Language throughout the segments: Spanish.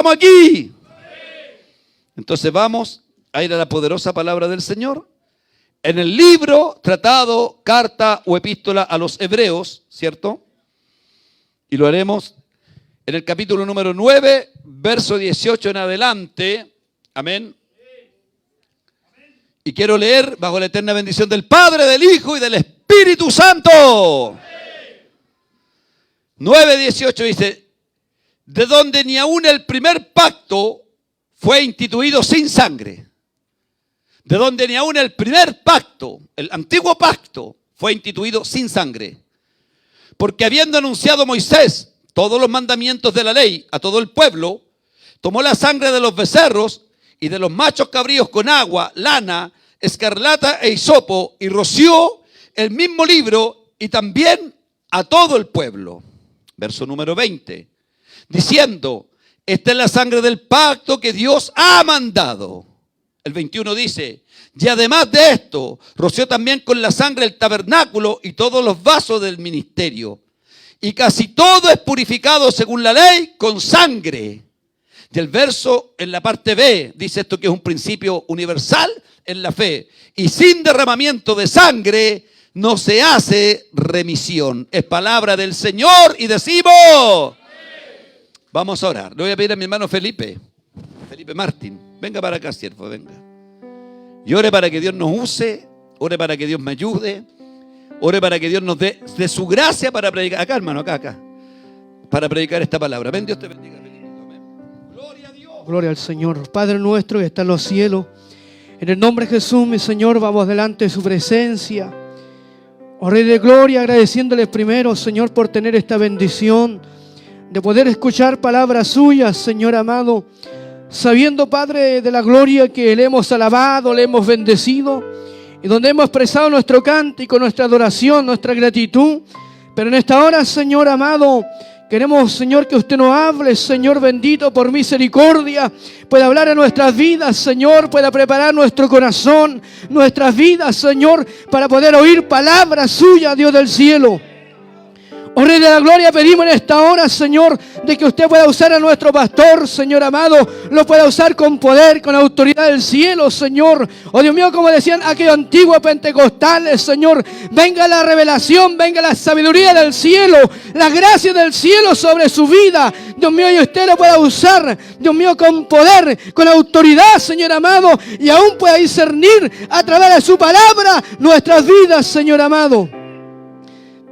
estamos aquí. Entonces vamos a ir a la poderosa palabra del Señor. En el libro, tratado, carta o epístola a los hebreos, ¿cierto? Y lo haremos en el capítulo número 9, verso 18 en adelante. Amén. Y quiero leer bajo la eterna bendición del Padre, del Hijo y del Espíritu Santo. 9:18 dice: de donde ni aun el primer pacto fue instituido sin sangre. De donde ni aun el primer pacto, el antiguo pacto, fue instituido sin sangre. Porque habiendo anunciado Moisés todos los mandamientos de la ley a todo el pueblo, tomó la sangre de los becerros y de los machos cabríos con agua, lana, escarlata e hisopo, y roció el mismo libro y también a todo el pueblo. Verso número 20. Diciendo: esta es la sangre del pacto que Dios ha mandado. El 21 dice: y además de esto, roció también con la sangre el tabernáculo y todos los vasos del ministerio. Y casi todo es purificado según la ley con sangre. Y el verso en la parte B dice esto, que es un principio universal en la fe. Y sin derramamiento de sangre no se hace remisión. Es palabra del Señor y decimos: vamos a orar. Le voy a pedir a mi hermano Felipe Martín: venga para acá, siervo, venga. Y ore para que Dios nos use, ore para que Dios me ayude, ore para que Dios nos dé de su gracia para predicar. Acá, hermano, acá. Para predicar esta palabra. Ven, Dios te bendiga, Felipe. Gloria a Dios. Gloria al Señor. Padre nuestro que está en los cielos, en el nombre de Jesús, mi Señor, vamos delante de su presencia. Oh Rey de Gloria, agradeciéndole primero, Señor, por tener esta bendición de poder escuchar palabras suyas, Señor amado, sabiendo, Padre de la gloria, que le hemos alabado, le hemos bendecido, y donde hemos expresado nuestro cántico, nuestra adoración, nuestra gratitud. Pero en esta hora, Señor amado, queremos, Señor, que usted nos hable, Señor bendito, por misericordia, pueda hablar a nuestras vidas, Señor, pueda preparar nuestro corazón, nuestras vidas, Señor, para poder oír palabras suyas, Dios del cielo. Oh Rey de la Gloria, pedimos en esta hora, Señor, de que usted pueda usar a nuestro pastor, Señor amado, lo pueda usar con poder, con autoridad del cielo, Señor. Oh Dios mío, como decían aquellos antiguos pentecostales, Señor, venga la revelación, venga la sabiduría del cielo, la gracia del cielo sobre su vida, Dios mío, y usted lo pueda usar, Dios mío, con poder, con autoridad, Señor amado, y aún pueda discernir a través de su palabra nuestras vidas, Señor amado.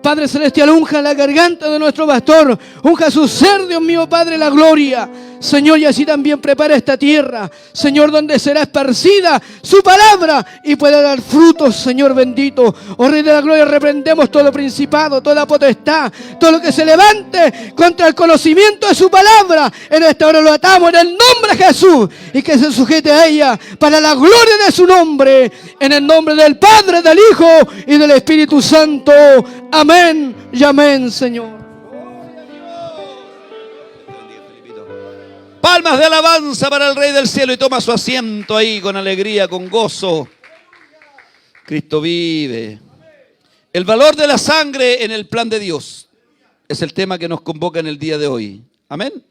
Padre Celestial, unja la garganta de nuestro pastor, unja su ser, Dios mío, Padre, la gloria. Señor, y así también prepara esta tierra, Señor, donde será esparcida su palabra y pueda dar frutos, Señor bendito. Oh Rey de la Gloria, reprendemos todo principado, toda potestad, todo lo que se levante contra el conocimiento de su palabra. En esta hora lo atamos en el nombre de Jesús y que se sujete a ella para la gloria de su nombre. En el nombre del Padre, del Hijo y del Espíritu Santo. Amén y amén, Señor. Palmas de alabanza para el Rey del Cielo, y toma su asiento ahí con alegría, con gozo. Cristo vive. El valor de la sangre en el plan de Dios es el tema que nos convoca en el día de hoy. Amén.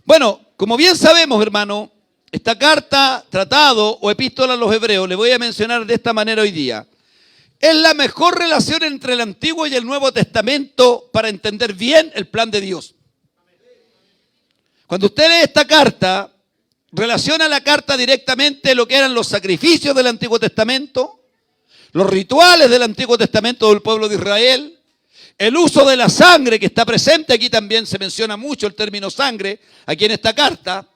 Bueno, como bien sabemos, hermano, esta carta, tratado o epístola a los hebreos, le voy a mencionar de esta manera hoy día. Es la mejor relación entre el Antiguo y el Nuevo Testamento para entender bien el plan de Dios. Cuando usted lee esta carta, relaciona la carta directamente lo que eran los sacrificios del Antiguo Testamento, los rituales del Antiguo Testamento del pueblo de Israel, el uso de la sangre que está presente, aquí también se menciona mucho el término sangre, aquí en esta carta.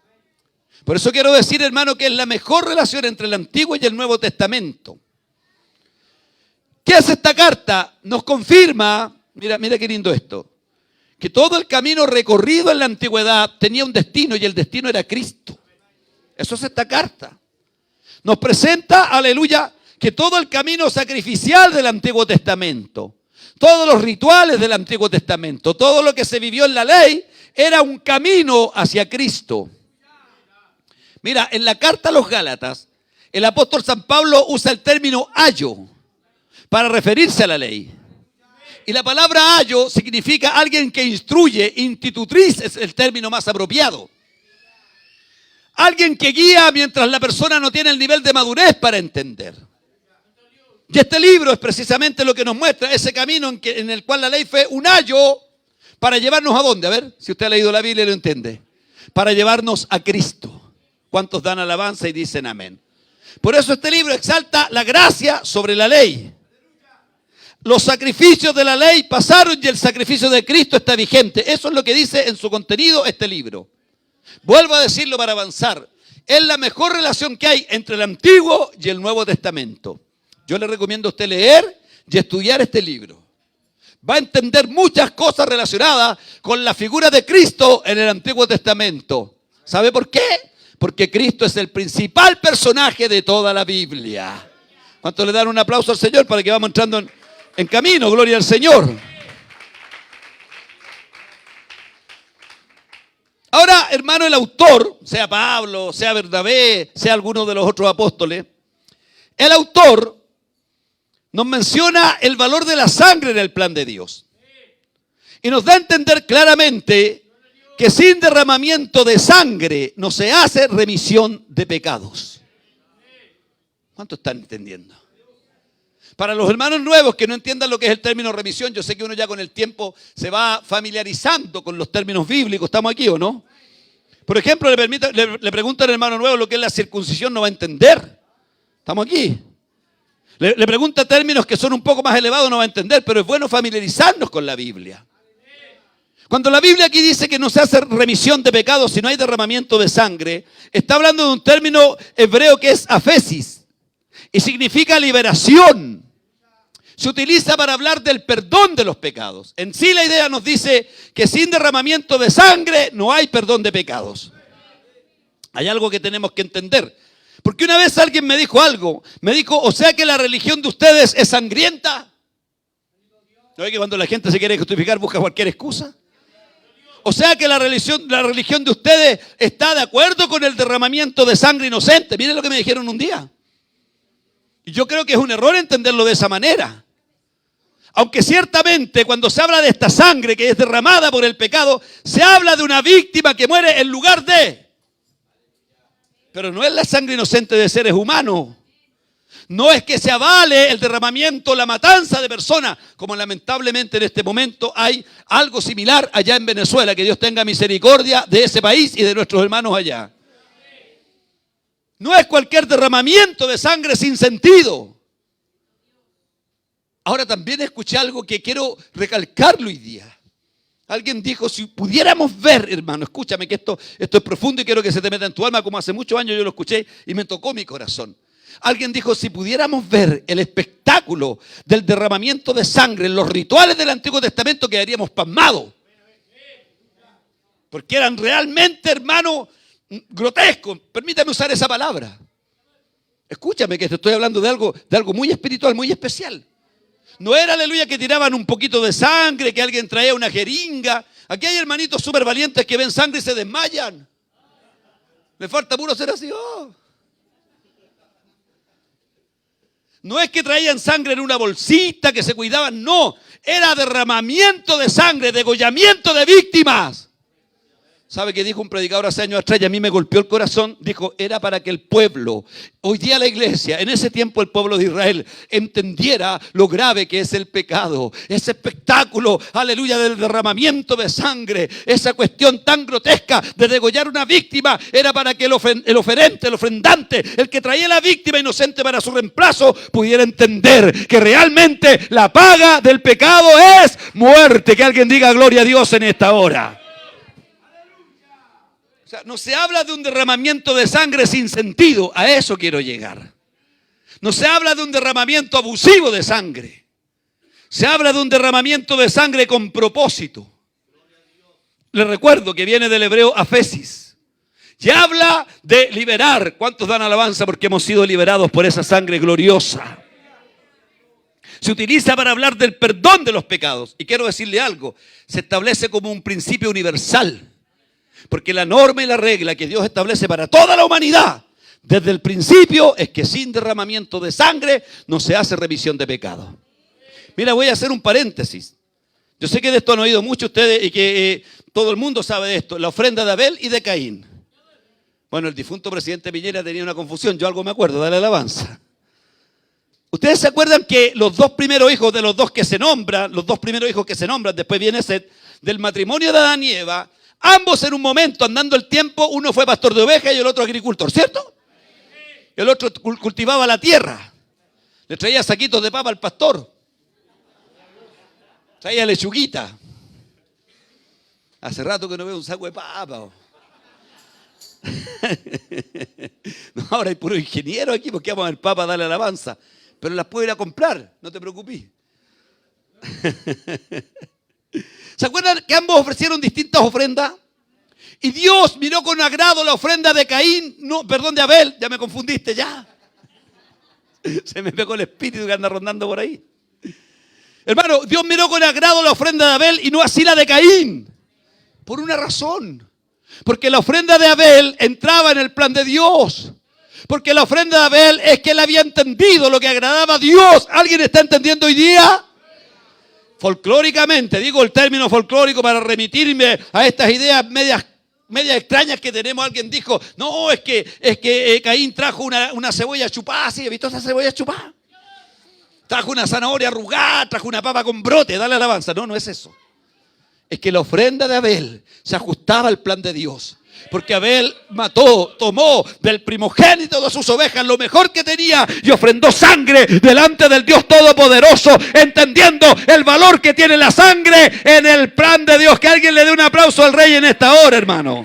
Por eso quiero decir, hermano, que es la mejor relación entre el Antiguo y el Nuevo Testamento. ¿Qué hace esta carta? Nos confirma, mira qué lindo esto, que todo el camino recorrido en la antigüedad tenía un destino y el destino era Cristo. Eso es esta carta. Nos presenta, aleluya, que todo el camino sacrificial del Antiguo Testamento, todos los rituales del Antiguo Testamento, todo lo que se vivió en la ley, era un camino hacia Cristo. Mira, en la carta a los Gálatas, el apóstol San Pablo usa el término ayo para referirse a la ley. Y la palabra ayo significa alguien que instruye, institutriz es el término más apropiado. Alguien que guía mientras la persona no tiene el nivel de madurez para entender. Y este libro es precisamente lo que nos muestra ese camino en el cual la ley fue un ayo para llevarnos ¿a dónde? A ver, si usted ha leído la Biblia y lo entiende. Para llevarnos a Cristo. ¿Cuántos dan alabanza y dicen amén? Por eso este libro exalta la gracia sobre la ley. Los sacrificios de la ley pasaron y el sacrificio de Cristo está vigente. Eso es lo que dice en su contenido este libro. Vuelvo a decirlo para avanzar. Es la mejor relación que hay entre el Antiguo y el Nuevo Testamento. Yo le recomiendo a usted leer y estudiar este libro. Va a entender muchas cosas relacionadas con la figura de Cristo en el Antiguo Testamento. ¿Sabe por qué? Porque Cristo es el principal personaje de toda la Biblia. ¿Cuánto le dan un aplauso al Señor para que vamos entrando en camino? Gloria al Señor. Ahora, hermano, el autor, sea Pablo, sea Bernabé, sea alguno de los otros apóstoles, el autor nos menciona el valor de la sangre en el plan de Dios. Y nos da a entender claramente que sin derramamiento de sangre no se hace remisión de pecados. ¿Cuánto están entendiendo? Para los hermanos nuevos que no entiendan lo que es el término remisión, yo sé que uno ya con el tiempo se va familiarizando con los términos bíblicos. ¿Estamos aquí o no? Por ejemplo, le preguntan al hermano nuevo lo que es la circuncisión, no va a entender. ¿Estamos aquí? Le pregunta términos que son un poco más elevados, no va a entender, pero es bueno familiarizarnos con la Biblia. Cuando la Biblia aquí dice que no se hace remisión de pecados si no hay derramamiento de sangre, está hablando de un término hebreo que es afesis y significa liberación. Se utiliza para hablar del perdón de los pecados. En sí la idea nos dice que sin derramamiento de sangre no hay perdón de pecados. Hay algo que tenemos que entender. Porque una vez alguien me dijo algo, me dijo, o sea que la religión de ustedes es sangrienta. ¿No ve que cuando la gente se quiere justificar busca cualquier excusa? O sea que la religión de ustedes está de acuerdo con el derramamiento de sangre inocente. Miren lo que me dijeron un día. Y yo creo que es un error entenderlo de esa manera. Aunque ciertamente cuando se habla de esta sangre que es derramada por el pecado, se habla de una víctima que muere en lugar de. Pero no es la sangre inocente de seres humanos. No es que se avale el derramamiento, la matanza de personas, como lamentablemente en este momento hay algo similar allá en Venezuela. Que Dios tenga misericordia de ese país y de nuestros hermanos allá. No es cualquier derramamiento de sangre sin sentido. Ahora también escuché algo que quiero recalcarlo hoy día. Alguien dijo, si pudiéramos ver, hermano, escúchame que esto es profundo y quiero que se te meta en tu alma, como hace muchos años yo lo escuché y me tocó mi corazón. Alguien dijo, si pudiéramos ver el espectáculo del derramamiento de sangre en los rituales del Antiguo Testamento, quedaríamos pasmados. Porque eran realmente, hermano, grotescos. Permítame usar esa palabra. Escúchame que te estoy hablando de algo muy espiritual, muy especial. No era, aleluya, que tiraban un poquito de sangre, que alguien traía una jeringa. Aquí hay hermanitos súper valientes que ven sangre y se desmayan. Le falta puro ser así. Oh. No es que traían sangre en una bolsita, que se cuidaban, no. Era derramamiento de sangre, degollamiento de víctimas. ¿Sabe qué dijo un predicador hace años atrás y a mí me golpeó el corazón? Dijo, era para que el pueblo, hoy día la iglesia, en ese tiempo el pueblo de Israel, entendiera lo grave que es el pecado. Ese espectáculo, aleluya, del derramamiento de sangre, esa cuestión tan grotesca de degollar una víctima, era para que el oferente, el ofrendante, el que traía la víctima inocente para su reemplazo, pudiera entender que realmente la paga del pecado es muerte. Que alguien diga gloria a Dios en esta hora. No se habla de un derramamiento de sangre sin sentido, a eso quiero llegar. No se habla de un derramamiento abusivo de sangre. Se habla de un derramamiento de sangre con propósito. Les recuerdo que viene del hebreo afesis. Y habla de liberar. ¿Cuántos dan alabanza porque hemos sido liberados por esa sangre gloriosa? Se utiliza para hablar del perdón de los pecados. Y quiero decirle algo, se establece como un principio universal. Porque la norma y la regla que Dios establece para toda la humanidad desde el principio es que sin derramamiento de sangre no se hace remisión de pecado. Mira, voy a hacer un paréntesis. Yo sé que de esto han oído mucho ustedes y que todo el mundo sabe de esto. La ofrenda de Abel y de Caín. Bueno, el difunto presidente Piñera tenía una confusión, yo algo me acuerdo, dale alabanza. ¿Ustedes se acuerdan que los dos primeros hijos de los dos que se nombran, después viene Set, del matrimonio de Adán y Eva, ambos en un momento, andando el tiempo, uno fue pastor de ovejas y el otro agricultor, ¿cierto? El otro cultivaba la tierra, le traía saquitos de papa al pastor, traía lechuguita. Hace rato que no veo un saco de papa. No, ahora hay puro ingeniero aquí porque vamos a ver papa a darle alabanza. Pero las puedo ir a comprar, no te preocupes. ¿Se acuerdan que ambos ofrecieron distintas ofrendas? Y Dios miró con agrado la ofrenda de Caín, no, perdón, de Abel, ya me confundiste, ya. Se me pegó el espíritu que anda rondando por ahí. Hermano, Dios miró con agrado la ofrenda de Abel y no así la de Caín. Por una razón. Porque la ofrenda de Abel entraba en el plan de Dios. Porque la ofrenda de Abel es que él había entendido lo que agradaba a Dios. ¿Alguien está entendiendo hoy día? Folclóricamente, digo el término folclórico para remitirme a estas ideas medias extrañas que tenemos. Alguien dijo, no, es que Caín trajo una cebolla chupada. ¿Sí? ¿Has visto esa cebolla chupada? Trajo una zanahoria arrugada, trajo una papa con brote, dale alabanza. No, no es eso. Es que la ofrenda de Abel se ajustaba al plan de Dios. Porque Abel tomó del primogénito de sus ovejas lo mejor que tenía y ofrendó sangre delante del Dios Todopoderoso, entendiendo el valor que tiene la sangre en el plan de Dios. Que alguien le dé un aplauso al Rey en esta hora, hermano.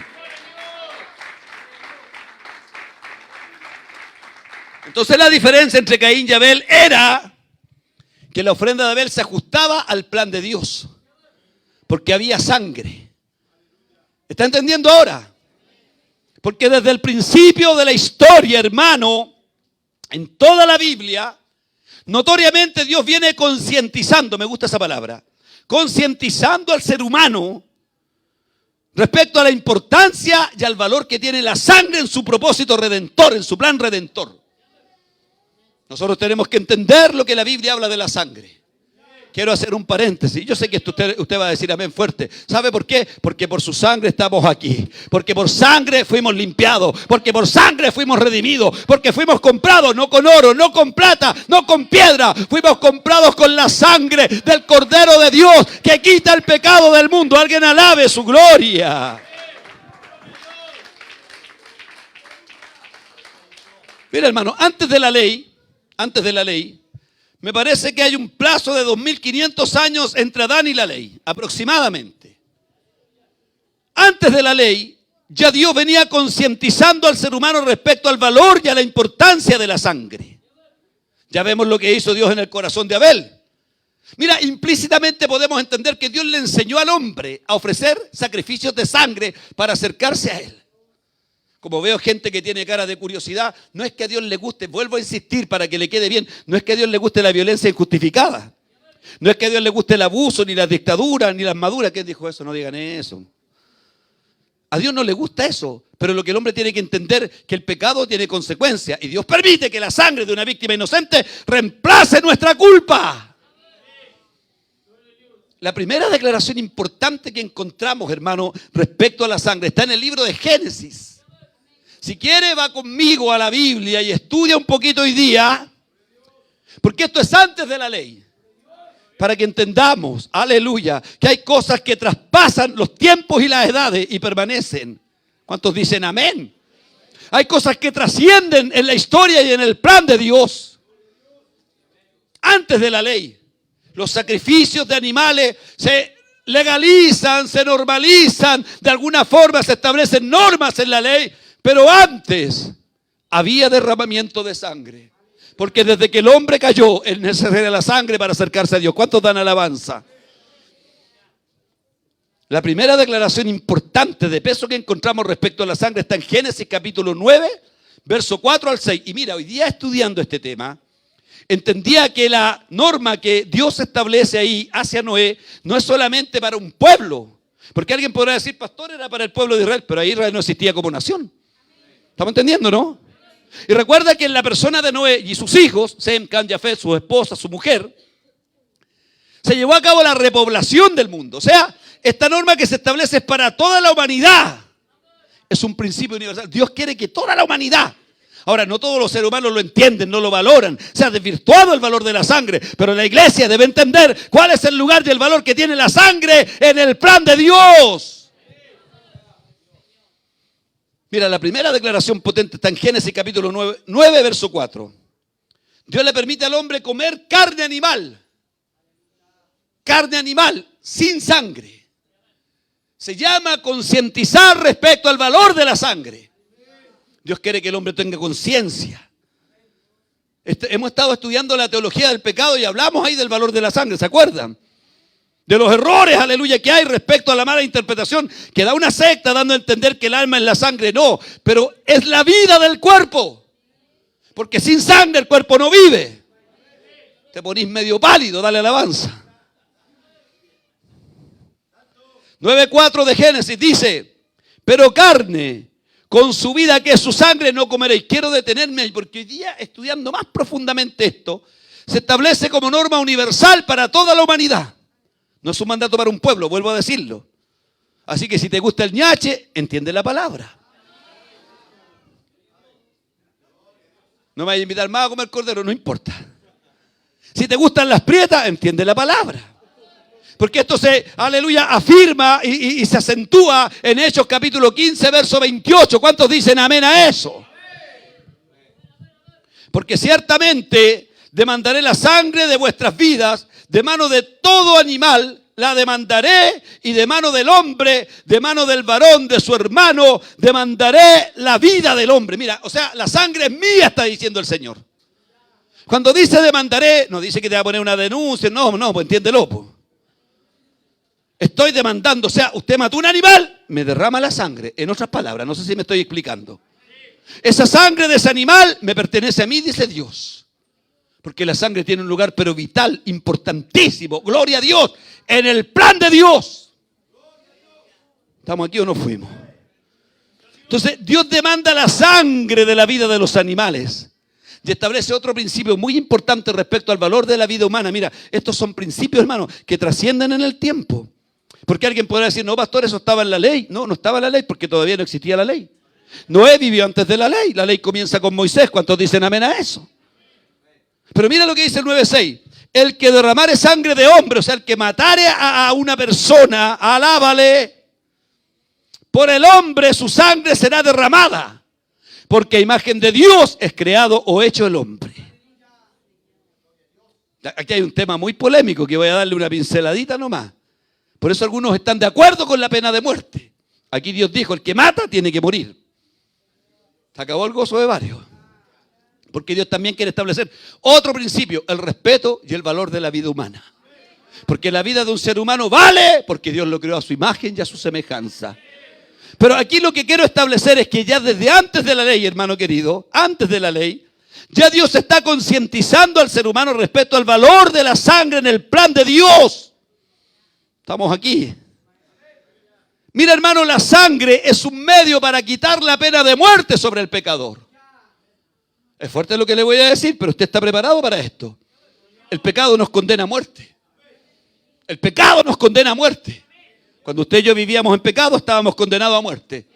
Entonces la diferencia entre Caín y Abel era que la ofrenda de Abel se ajustaba al plan de Dios. Porque había sangre. ¿Está entendiendo ahora? Porque desde el principio de la historia, hermano, en toda la Biblia, notoriamente Dios viene concientizando, me gusta esa palabra, concientizando al ser humano respecto a la importancia y al valor que tiene la sangre en su propósito redentor, en su plan redentor. Nosotros tenemos que entender lo que la Biblia habla de la sangre. Quiero hacer un paréntesis. Yo sé que usted va a decir amén fuerte. ¿Sabe por qué? Porque por su sangre estamos aquí. Porque por sangre fuimos limpiados. Porque por sangre fuimos redimidos. Porque fuimos comprados, no con oro, no con plata, no con piedra. Fuimos comprados con la sangre del Cordero de Dios que quita el pecado del mundo. Alguien alabe su gloria. Mira, hermano, antes de la ley, me parece que hay un plazo de 2500 años entre Adán y la ley, aproximadamente. Antes de la ley, ya Dios venía concientizando al ser humano respecto al valor y a la importancia de la sangre. Ya vemos lo que hizo Dios en el corazón de Abel. Mira, implícitamente podemos entender que Dios le enseñó al hombre a ofrecer sacrificios de sangre para acercarse a Él. Como veo gente que tiene cara de curiosidad, no es que a Dios le guste, vuelvo a insistir para que le quede bien, no es que a Dios le guste la violencia injustificada. No es que a Dios le guste el abuso, ni las dictaduras, ni las maduras. ¿Quién dijo eso? No digan eso. A Dios no le gusta eso, pero lo que el hombre tiene que entender es que el pecado tiene consecuencias y Dios permite que la sangre de una víctima inocente reemplace nuestra culpa. La primera declaración importante que encontramos, hermano, respecto a la sangre está en el libro de Génesis. Si quiere, va conmigo a la Biblia y estudia un poquito hoy día, porque esto es antes de la ley, para que entendamos, aleluya, que hay cosas que traspasan los tiempos y las edades y permanecen. ¿Cuántos dicen amén? Hay cosas que trascienden en la historia y en el plan de Dios. Antes de la ley, los sacrificios de animales se legalizan, se normalizan, de alguna forma se establecen normas en la ley. Pero antes había derramamiento de sangre. Porque desde que el hombre cayó, él necesita la sangre para acercarse a Dios. ¿Cuántos dan alabanza? La primera declaración importante de peso que encontramos respecto a la sangre está en Génesis capítulo 9, verso 4 al 6. Y mira, hoy día estudiando este tema, entendía que la norma que Dios establece ahí hacia Noé no es solamente para un pueblo. Porque alguien podrá decir, pastor, era para el pueblo de Israel, pero ahí Israel no existía como nación. ¿Estamos entendiendo, no? Y recuerda que en la persona de Noé y sus hijos, Sem, Cam, Jafet, su esposa, su mujer, se llevó a cabo la repoblación del mundo. O sea, esta norma que se establece es para toda la humanidad. es un principio universal. Dios quiere que toda la humanidad, ahora no todos los seres humanos lo entienden, no lo valoran, se ha desvirtuado el valor de la sangre, pero la iglesia debe entender cuál es el lugar y el valor que tiene la sangre en el plan de Dios. Mira, la primera declaración potente está en Génesis capítulo 9 verso 4. Dios le permite al hombre comer carne animal sin sangre. Se llama concientizar respecto al valor de la sangre. Dios quiere que el hombre tenga conciencia. Hemos estado estudiando la teología del pecado y hablamos ahí del valor de la sangre, ¿se acuerdan? De los errores, aleluya, que hay respecto a la mala interpretación que da una secta dando a entender que el alma es la sangre. No, pero es la vida del cuerpo. Porque sin sangre el cuerpo no vive. Te ponís medio pálido, dale alabanza. 9:4 de Génesis dice, pero carne, con su vida que es su sangre, no comeréis. Quiero detenerme ahí, porque hoy día, estudiando más profundamente esto, se establece como norma universal para toda la humanidad. No es un mandato para un pueblo, vuelvo a decirlo. Así que si te gusta el ñache, entiende la palabra. No me vayas a invitar más a comer cordero, no importa. Si te gustan las prietas, entiende la palabra. Porque esto se, aleluya, afirma y se acentúa en Hechos capítulo 15, verso 28. ¿Cuántos dicen amén a eso? Porque ciertamente demandaré la sangre de vuestras vidas, de mano de todo animal, la demandaré, y de mano del hombre, de mano del varón, de su hermano, demandaré la vida del hombre. Mira, o sea, la sangre es mía, está diciendo el Señor. Cuando dice demandaré, no dice que te va a poner una denuncia, no, pues entiéndelo, pues. Estoy demandando, o sea, usted mató un animal, me derrama la sangre. En otras palabras, no sé si me estoy explicando. Esa sangre de ese animal me pertenece a mí, dice Dios. Porque la sangre tiene un lugar pero vital, importantísimo. Gloria a Dios, en el plan de Dios. ¿Estamos aquí o no fuimos? Entonces, Dios demanda la sangre de la vida de los animales. Y establece otro principio muy importante respecto al valor de la vida humana. Mira, estos son principios, hermanos, que trascienden en el tiempo. Porque alguien podrá decir, no, pastor, eso estaba en la ley. No, no estaba en la ley porque todavía no existía la ley. Noé vivió antes de la ley. La ley comienza con Moisés. ¿Cuántos dicen amén a eso? Pero mira lo que dice el 9:6. El que derramare sangre de hombre, o sea, el que matare a una persona, alábale. Por el hombre su sangre será derramada. Porque a imagen de Dios es creado o hecho el hombre. Aquí hay un tema muy polémico que voy a darle una pinceladita nomás. Por eso algunos están de acuerdo con la pena de muerte. Aquí Dios dijo, el que mata tiene que morir. Se acabó el gozo de varios. Porque Dios también quiere establecer otro principio, el respeto y el valor de la vida humana. Porque la vida de un ser humano vale porque Dios lo creó a su imagen y a su semejanza. Pero aquí lo que quiero establecer es que ya desde antes de la ley, hermano querido, antes de la ley, ya Dios está concientizando al ser humano respecto al valor de la sangre en el plan de Dios. Estamos aquí. Mira, hermano, la sangre es un medio para quitar la pena de muerte sobre el pecador. Es fuerte lo que le voy a decir, pero usted está preparado para esto. El pecado nos condena a muerte. El pecado nos condena a muerte. Cuando usted y yo vivíamos en pecado, estábamos condenados a muerte.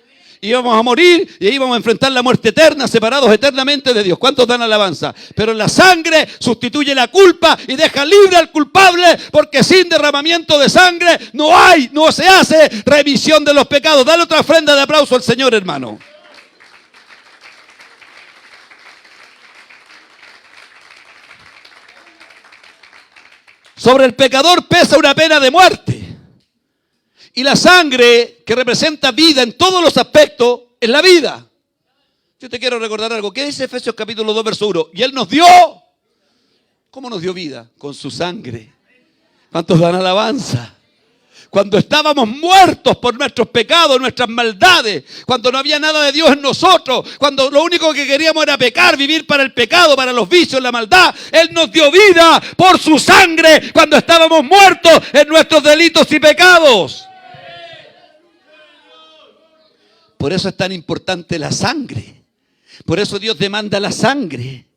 Íbamos a morir y íbamos a enfrentar la muerte eterna, separados eternamente de Dios. ¿Cuántos dan alabanza? Pero la sangre sustituye la culpa y deja libre al culpable, porque sin derramamiento de sangre no se hace remisión de los pecados. Dale otra ofrenda de aplauso al Señor, hermano. Sobre el pecador pesa una pena de muerte. Y la sangre, que representa vida en todos los aspectos, es la vida. Yo te quiero recordar algo. ¿Qué dice Efesios capítulo 2, verso 1? Y Él nos dio. ¿Cómo nos dio vida? Con su sangre. ¿Cuántos dan alabanza? Cuando estábamos muertos por nuestros pecados, nuestras maldades, cuando no había nada de Dios en nosotros, cuando lo único que queríamos era pecar, vivir para el pecado, para los vicios, la maldad, Él nos dio vida por su sangre cuando estábamos muertos en nuestros delitos y pecados. Por eso es tan importante la sangre. Por eso Dios demanda la sangre.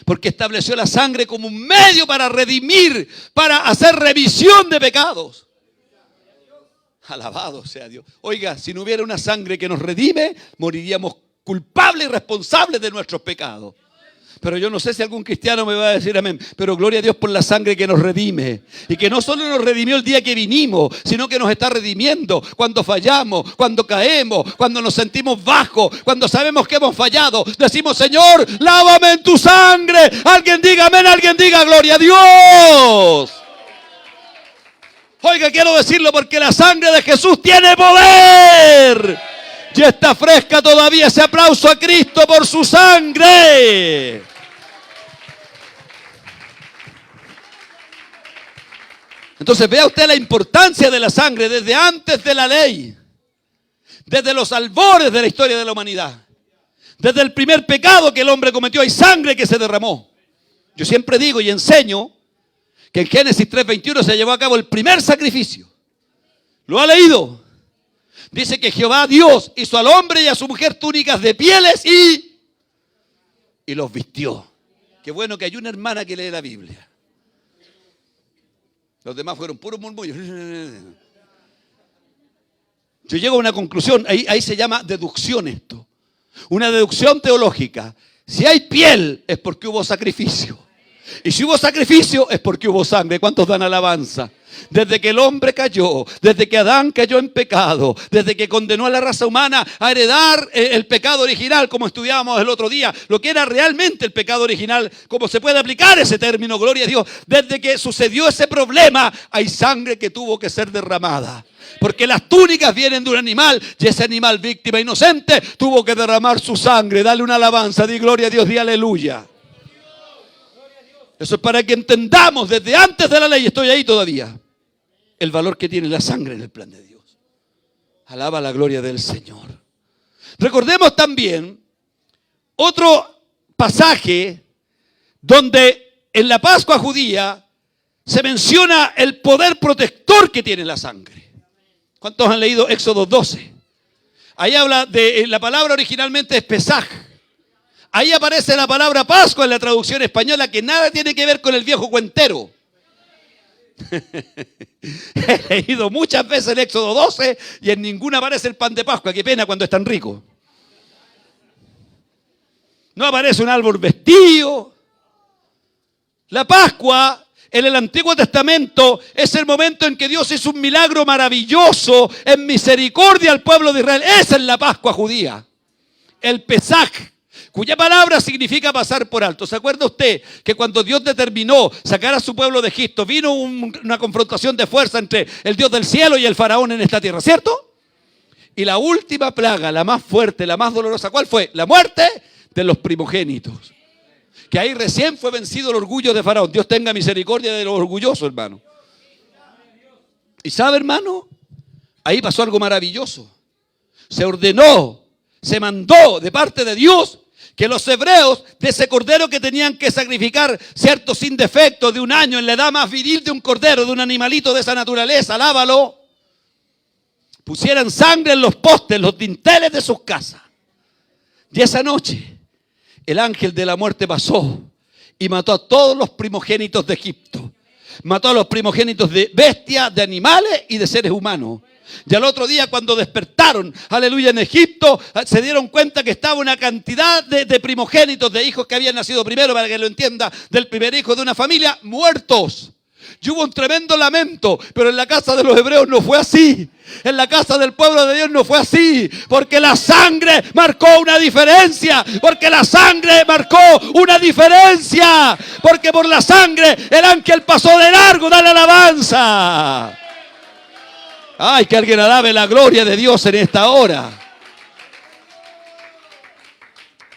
Porque estableció la sangre como un medio para redimir, para hacer revisión de pecados. Alabado sea Dios. Oiga, si no hubiera una sangre que nos redime, moriríamos culpables y responsables de nuestros pecados. Pero yo no sé si algún cristiano me va a decir amén. Pero gloria a Dios por la sangre que nos redime. Y que no solo nos redimió el día que vinimos, sino que nos está redimiendo cuando fallamos, cuando caemos, cuando nos sentimos bajos, cuando sabemos que hemos fallado. Decimos, Señor, lávame en tu sangre. Alguien diga amén, alguien diga gloria a Dios. Oiga, quiero decirlo porque la sangre de Jesús tiene poder. Y está fresca todavía. Ese aplauso a Cristo por su sangre. Entonces vea usted la importancia de la sangre desde antes de la ley. Desde los albores de la historia de la humanidad. Desde el primer pecado que el hombre cometió hay sangre que se derramó. Yo siempre digo y enseño que en Génesis 3:21 se llevó a cabo el primer sacrificio. ¿Lo ha leído? Dice que Jehová Dios hizo al hombre y a su mujer túnicas de pieles y los vistió. Qué bueno que hay una hermana que lee la Biblia. Los demás fueron puros murmullos. Yo llego a una conclusión, ahí se llama deducción esto. Una deducción teológica. Si hay piel es porque hubo sacrificio. Y si hubo sacrificio es porque hubo sangre. ¿Cuántos dan alabanza? Desde que el hombre cayó, desde que Adán cayó en pecado, desde que condenó a la raza humana a heredar el pecado original, como estudiábamos el otro día, lo que era realmente el pecado original, cómo se puede aplicar ese término, gloria a Dios. Desde que sucedió ese problema, hay sangre que tuvo que ser derramada. Porque las túnicas vienen de un animal y ese animal víctima inocente tuvo que derramar su sangre. Dale una alabanza, di gloria a Dios, di aleluya. Eso es para que entendamos desde antes de la ley, estoy ahí todavía, el valor que tiene la sangre en el plan de Dios. Alaba la gloria del Señor. Recordemos también otro pasaje donde en la Pascua judía se menciona el poder protector que tiene la sangre. ¿Cuántos han leído Éxodo 12? Ahí habla de, la palabra originalmente es Pesaj. Ahí aparece la palabra Pascua en la traducción española, que nada tiene que ver con el viejo cuentero. He leído muchas veces el Éxodo 12 y en ninguna aparece el pan de Pascua. Qué pena cuando es tan rico. No aparece un árbol vestido. La Pascua en el Antiguo Testamento es el momento en que Dios hizo un milagro maravilloso en misericordia al pueblo de Israel. Esa es la Pascua judía. El Pesaj, cuya palabra significa pasar por alto. ¿Se acuerda usted que cuando Dios determinó sacar a su pueblo de Egipto, vino una confrontación de fuerza entre el Dios del cielo y el faraón en esta tierra, ¿cierto? Y la última plaga, la más fuerte, la más dolorosa, ¿cuál fue? La muerte de los primogénitos. Que ahí recién fue vencido el orgullo de faraón. Dios tenga misericordia de los orgullosos, hermano. Y sabe, hermano, ahí pasó algo maravilloso. Se ordenó, se mandó de parte de Dios que los hebreos de ese cordero que tenían que sacrificar, cierto, sin defecto, de un año, en la edad más viril de un cordero, de un animalito de esa naturaleza, alábalo, pusieran sangre en los postes, los dinteles de sus casas. Y esa noche el ángel de la muerte pasó y mató a todos los primogénitos de Egipto. Mató a los primogénitos de bestias, de animales y de seres humanos. Y al otro día cuando despertaron, aleluya, en Egipto, se dieron cuenta que estaba una cantidad de primogénitos, de hijos que habían nacido primero, para que lo entienda, del primer hijo de una familia, muertos. Y hubo un tremendo lamento, pero en la casa de los hebreos no fue así. En la casa del pueblo de Dios no fue así, porque la sangre marcó una diferencia, porque la sangre marcó una diferencia, porque por la sangre el ángel pasó de largo, dale alabanza. Ay, que alguien alabe la gloria de Dios en esta hora.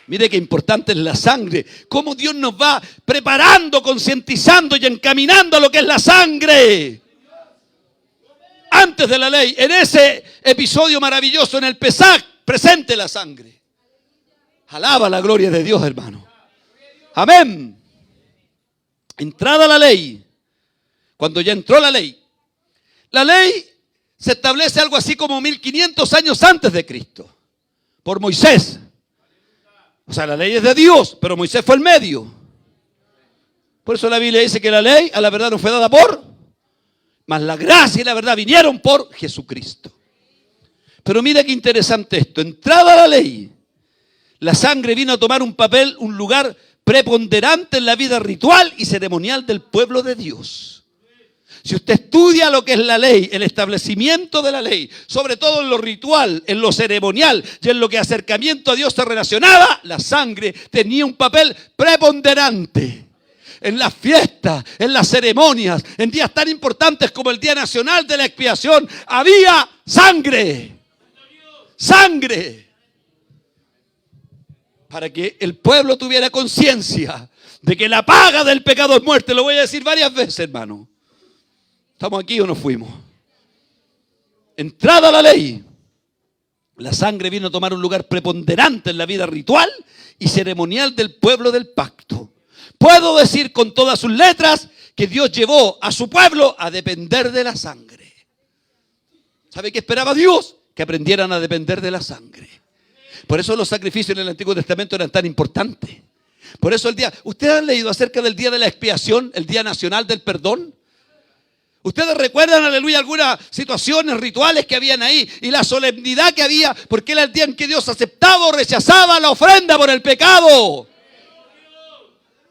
Mire qué importante es la sangre. Cómo Dios nos va preparando, concientizando y encaminando a lo que es la sangre. Antes de la ley, en ese episodio maravilloso, en el Pesaj, presente la sangre. Alaba la gloria de Dios, hermano. Amén. Entrada la ley. Cuando ya entró la ley se establece algo así como 1500 años antes de Cristo. Por Moisés. O sea, la ley es de Dios, pero Moisés fue el medio. Por eso la Biblia dice que la ley a la verdad no fue dada por mas la gracia y la verdad vinieron por Jesucristo. Pero mira qué interesante esto. Entrada la ley, la sangre vino a tomar un lugar preponderante en la vida ritual y ceremonial del pueblo de Dios. Si usted estudia lo que es la ley, el establecimiento de la ley, sobre todo en lo ritual, en lo ceremonial y en lo que acercamiento a Dios se relacionaba, la sangre tenía un papel preponderante. En las fiestas, en las ceremonias, en días tan importantes como el Día Nacional de la Expiación, había sangre. Sangre. Para que el pueblo tuviera conciencia de que la paga del pecado es muerte. Lo voy a decir varias veces, hermano. ¿Estamos aquí o nos fuimos? Entrada la ley, la sangre vino a tomar un lugar preponderante en la vida ritual y ceremonial del pueblo del pacto. Puedo decir con todas sus letras que Dios llevó a su pueblo a depender de la sangre. ¿Sabe qué esperaba Dios? Que aprendieran a depender de la sangre. Por eso los sacrificios en el Antiguo Testamento eran tan importantes. Por eso ¿ustedes han leído acerca del día de la expiación, el día nacional del perdón? ¿Ustedes recuerdan, aleluya, algunas situaciones rituales que habían ahí y la solemnidad que había? Porque era el día en que Dios aceptaba o rechazaba la ofrenda por el pecado.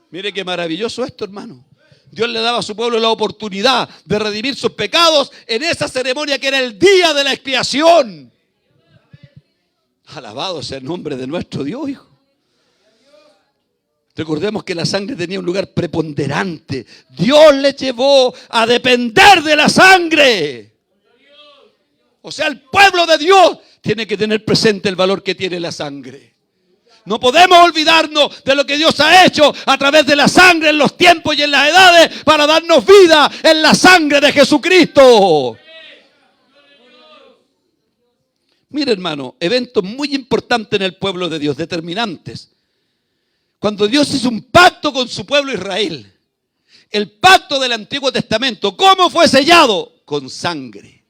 Mire qué maravilloso esto, hermano. Dios le daba a su pueblo la oportunidad de redimir sus pecados en esa ceremonia que era el día de la expiación. Alabado sea el nombre de nuestro Dios, hijo. Recordemos que la sangre tenía un lugar preponderante. Dios le llevó a depender de la sangre. O sea, el pueblo de Dios tiene que tener presente el valor que tiene la sangre. No podemos olvidarnos de lo que Dios ha hecho a través de la sangre en los tiempos y en las edades para darnos vida en la sangre de Jesucristo. Mire, hermano, eventos muy importantes en el pueblo de Dios, determinantes. Cuando Dios hizo un pacto con su pueblo Israel, el pacto del Antiguo Testamento, ¿cómo fue sellado? Con sangre.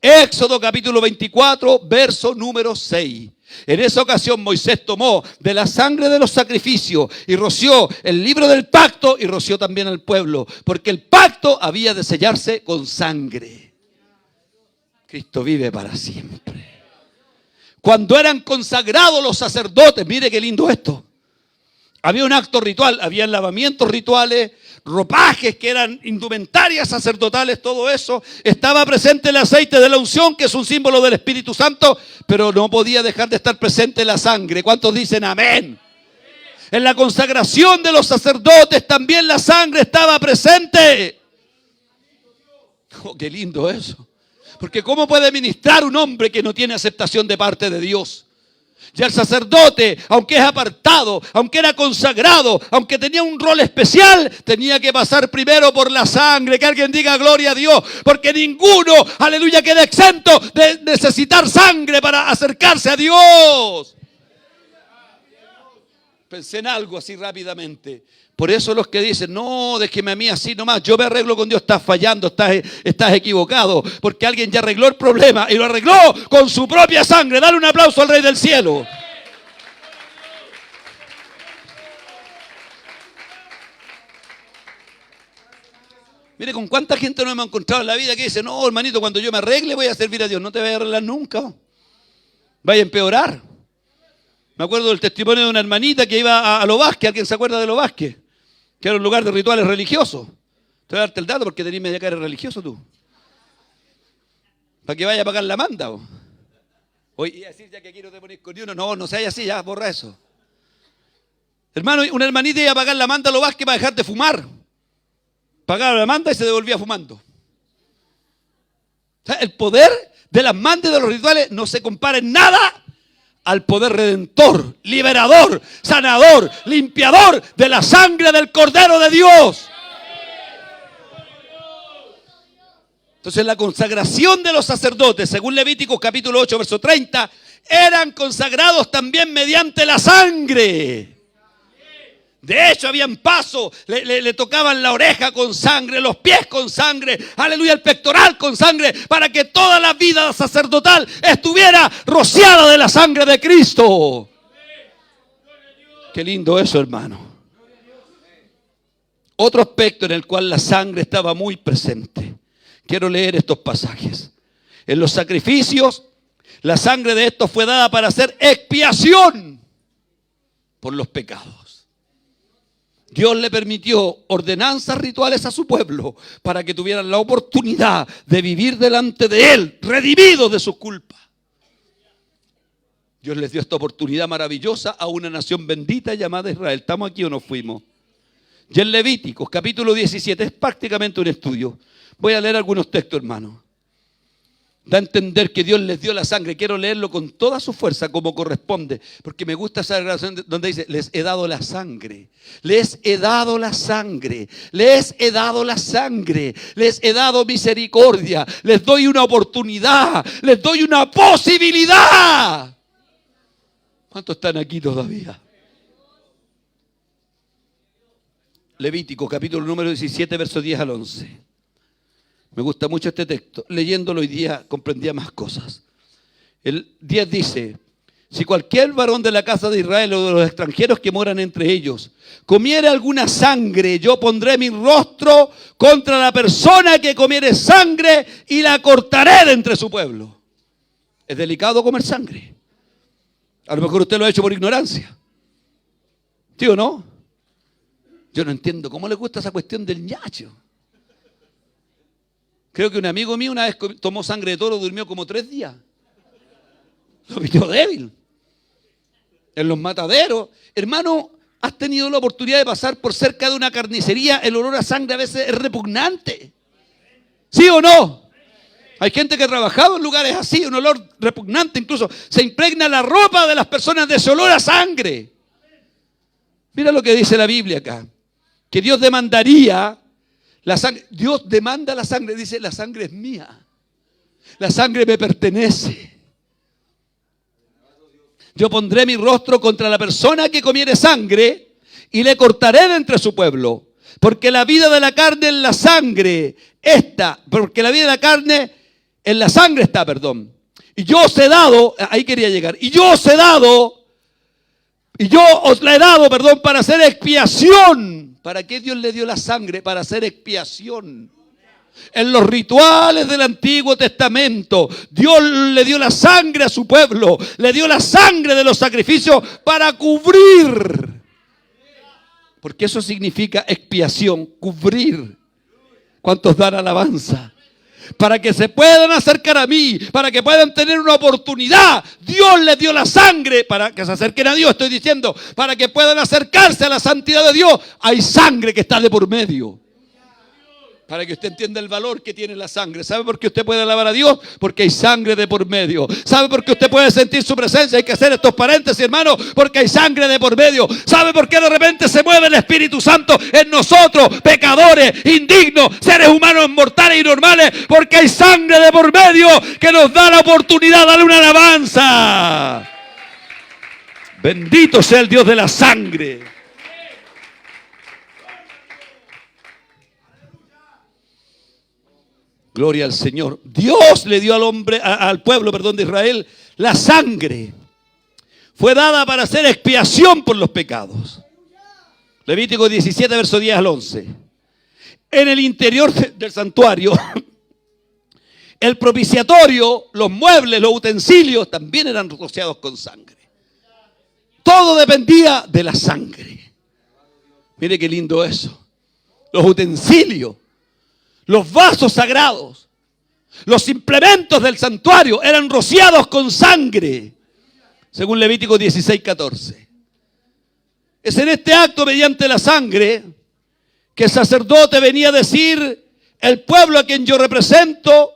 Éxodo capítulo 24, verso número 6. En esa ocasión Moisés tomó de la sangre de los sacrificios y roció el libro del pacto y roció también al pueblo, porque el pacto había de sellarse con sangre. Cristo vive para siempre. Cuando eran consagrados los sacerdotes, mire qué lindo esto. Había un acto ritual, había lavamientos rituales, ropajes que eran indumentarias sacerdotales, todo eso. Estaba presente el aceite de la unción, que es un símbolo del Espíritu Santo, pero no podía dejar de estar presente la sangre. ¿Cuántos dicen amén? En la consagración de los sacerdotes también la sangre estaba presente. Oh, qué lindo eso. Porque ¿cómo puede ministrar un hombre que no tiene aceptación de parte de Dios? Y el sacerdote, aunque es apartado, aunque era consagrado, aunque tenía un rol especial, tenía que pasar primero por la sangre. Que alguien diga gloria a Dios, porque ninguno, aleluya, queda exento de necesitar sangre para acercarse a Dios. Pensé en algo así rápidamente. Por eso los que dicen, no, déjeme a mí así nomás, yo me arreglo con Dios, estás fallando, estás equivocado, porque alguien ya arregló el problema y lo arregló con su propia sangre. Dale un aplauso al Rey del Cielo. Mire, con cuánta gente nos hemos encontrado en la vida que dice, no, hermanito, cuando yo me arregle voy a servir a Dios. No te vayas a arreglar nunca. Vaya a empeorar. Me acuerdo del testimonio de una hermanita que iba a Los Vázquez. ¿Alguien se acuerda de Los Vázquez? Que era un lugar de rituales religiosos. Te voy a darte el dato porque tenés media cara religioso tú. Para que vaya a pagar la manda. Oye, y decir ya que aquí no te ponés con ni uno. No seas así, ya, borra eso. Hermano, una hermanita iba a pagar la manda a Los Vázquez para dejar de fumar. Pagaba la manda y se devolvía fumando. O sea, el poder de las mandas de los rituales no se compara en nada al poder redentor, liberador, sanador, limpiador de la sangre del Cordero de Dios. Entonces la consagración de los sacerdotes, según Levíticos capítulo 8, verso 30, eran consagrados también mediante la sangre. De hecho, habían pasos, le tocaban la oreja con sangre, los pies con sangre, aleluya, el pectoral con sangre, para que toda la vida sacerdotal estuviera rociada de la sangre de Cristo. Qué lindo eso, hermano. Otro aspecto en el cual la sangre estaba muy presente. Quiero leer estos pasajes. En los sacrificios, la sangre de estos fue dada para hacer expiación por los pecados. Dios le permitió ordenanzas rituales a su pueblo para que tuvieran la oportunidad de vivir delante de Él, redimidos de sus culpas. Dios les dio esta oportunidad maravillosa a una nación bendita llamada Israel. ¿Estamos aquí o nos fuimos? Y en Levíticos, capítulo 17, es prácticamente un estudio. Voy a leer algunos textos, hermano. Da a entender que Dios les dio la sangre. Quiero leerlo con toda su fuerza como corresponde, porque me gusta esa declaración donde dice, les he dado la sangre. Les he dado la sangre. Les he dado la sangre. Les he dado misericordia. Les doy una oportunidad. Les doy una posibilidad. ¿Cuántos están aquí todavía? Levítico, capítulo número 17, verso 10 al 11. Me gusta mucho este texto. Leyéndolo hoy día comprendía más cosas. El 10 dice, si cualquier varón de la casa de Israel o de los extranjeros que moran entre ellos comiere alguna sangre, yo pondré mi rostro contra la persona que comiere sangre y la cortaré de entre su pueblo. Es delicado comer sangre. A lo mejor usted lo ha hecho por ignorancia. ¿Sí o no? Yo no entiendo cómo le gusta esa cuestión del ñacho. Creo que un amigo mío una vez tomó sangre de toro, durmió como 3 días. Lo pilló débil. En los mataderos. Hermano, has tenido la oportunidad de pasar por cerca de una carnicería. El olor a sangre a veces es repugnante. ¿Sí o no? Hay gente que ha trabajado en lugares así, un olor repugnante. Incluso se impregna la ropa de las personas de ese olor a sangre. Mira lo que dice la Biblia acá. Que Dios demandaría la sangre. Dios demanda la sangre. Dice, la sangre es mía. La sangre me pertenece. Yo pondré mi rostro contra la persona que comiere sangre y le cortaré de entre su pueblo. Porque la vida de la carne en la sangre está. Porque la vida de la carne en la sangre está, perdón. Y yo os he dado, ahí quería llegar. Y yo os he dado, para hacer expiación. ¿Para qué Dios le dio la sangre? Para hacer expiación. En los rituales del Antiguo Testamento, Dios le dio la sangre a su pueblo. Le dio la sangre de los sacrificios para cubrir. Porque eso significa expiación, cubrir. ¿Cuántos dan alabanza? Para que se puedan acercar a mí, para que puedan tener una oportunidad. Dios les dio la sangre para que se acerquen a Dios, estoy diciendo, para que puedan acercarse a la santidad de Dios. Hay sangre que está de por medio. Para que usted entienda el valor que tiene la sangre. ¿Sabe por qué usted puede alabar a Dios? Porque hay sangre de por medio. ¿Sabe por qué usted puede sentir su presencia? Hay que hacer estos paréntesis, hermano, porque hay sangre de por medio. ¿Sabe por qué de repente se mueve el Espíritu Santo en nosotros, pecadores, indignos, seres humanos mortales y normales? Porque hay sangre de por medio que nos da la oportunidad de darle una alabanza. Bendito sea el Dios de la sangre. Gloria al Señor. Dios le dio al pueblo de Israel la sangre. Fue dada para hacer expiación por los pecados. Levítico 17, verso 10 al 11. En el interior del santuario, el propiciatorio, los muebles, los utensilios también eran rociados con sangre. Todo dependía de la sangre. Mire qué lindo eso. Los utensilios. Los vasos sagrados, los implementos del santuario eran rociados con sangre, según Levítico 16, 14. Es en este acto mediante la sangre que el sacerdote venía a decir, el pueblo a quien yo represento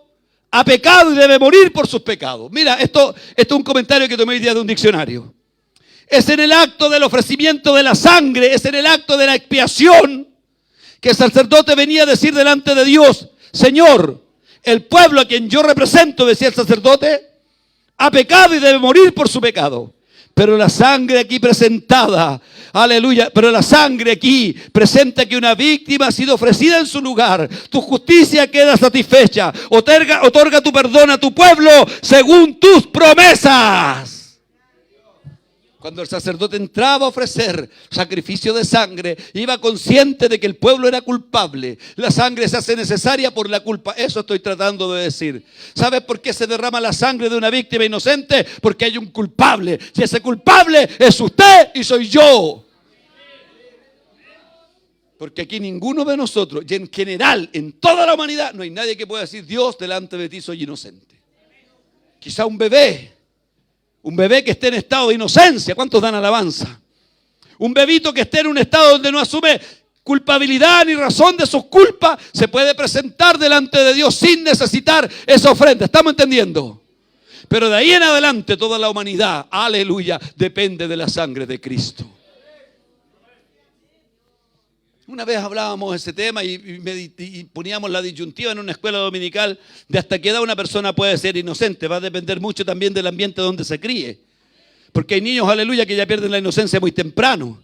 ha pecado y debe morir por sus pecados. Mira, esto es un comentario que tomé hoy día de un diccionario. Es en el acto del ofrecimiento de la sangre, es en el acto de la expiación, que el sacerdote venía a decir delante de Dios, Señor, el pueblo a quien yo represento, decía el sacerdote, ha pecado y debe morir por su pecado. Pero la sangre aquí presentada, aleluya, pero la sangre aquí presenta que una víctima ha sido ofrecida en su lugar. Tu justicia queda satisfecha. Otorga tu perdón a tu pueblo según tus promesas. Cuando el sacerdote entraba a ofrecer sacrificio de sangre, iba consciente de que el pueblo era culpable. La sangre se hace necesaria por la culpa. Eso estoy tratando de decir. ¿Sabes por qué se derrama la sangre de una víctima inocente? Porque hay un culpable. Si ese culpable es usted y soy yo. Porque aquí ninguno de nosotros, y en general, en toda la humanidad, no hay nadie que pueda decir: Dios, delante de ti soy inocente. Quizá un bebé que esté en estado de inocencia. ¿Cuántos dan alabanza? Un bebito que esté en un estado donde no asume culpabilidad ni razón de sus culpas, se puede presentar delante de Dios sin necesitar esa ofrenda. ¿Estamos entendiendo? Pero de ahí en adelante toda la humanidad, aleluya, depende de la sangre de Cristo. Una vez hablábamos de ese tema y poníamos la disyuntiva en una escuela dominical de hasta qué edad una persona puede ser inocente. Va a depender mucho también del ambiente donde se críe. Porque hay niños, aleluya, que ya pierden la inocencia muy temprano.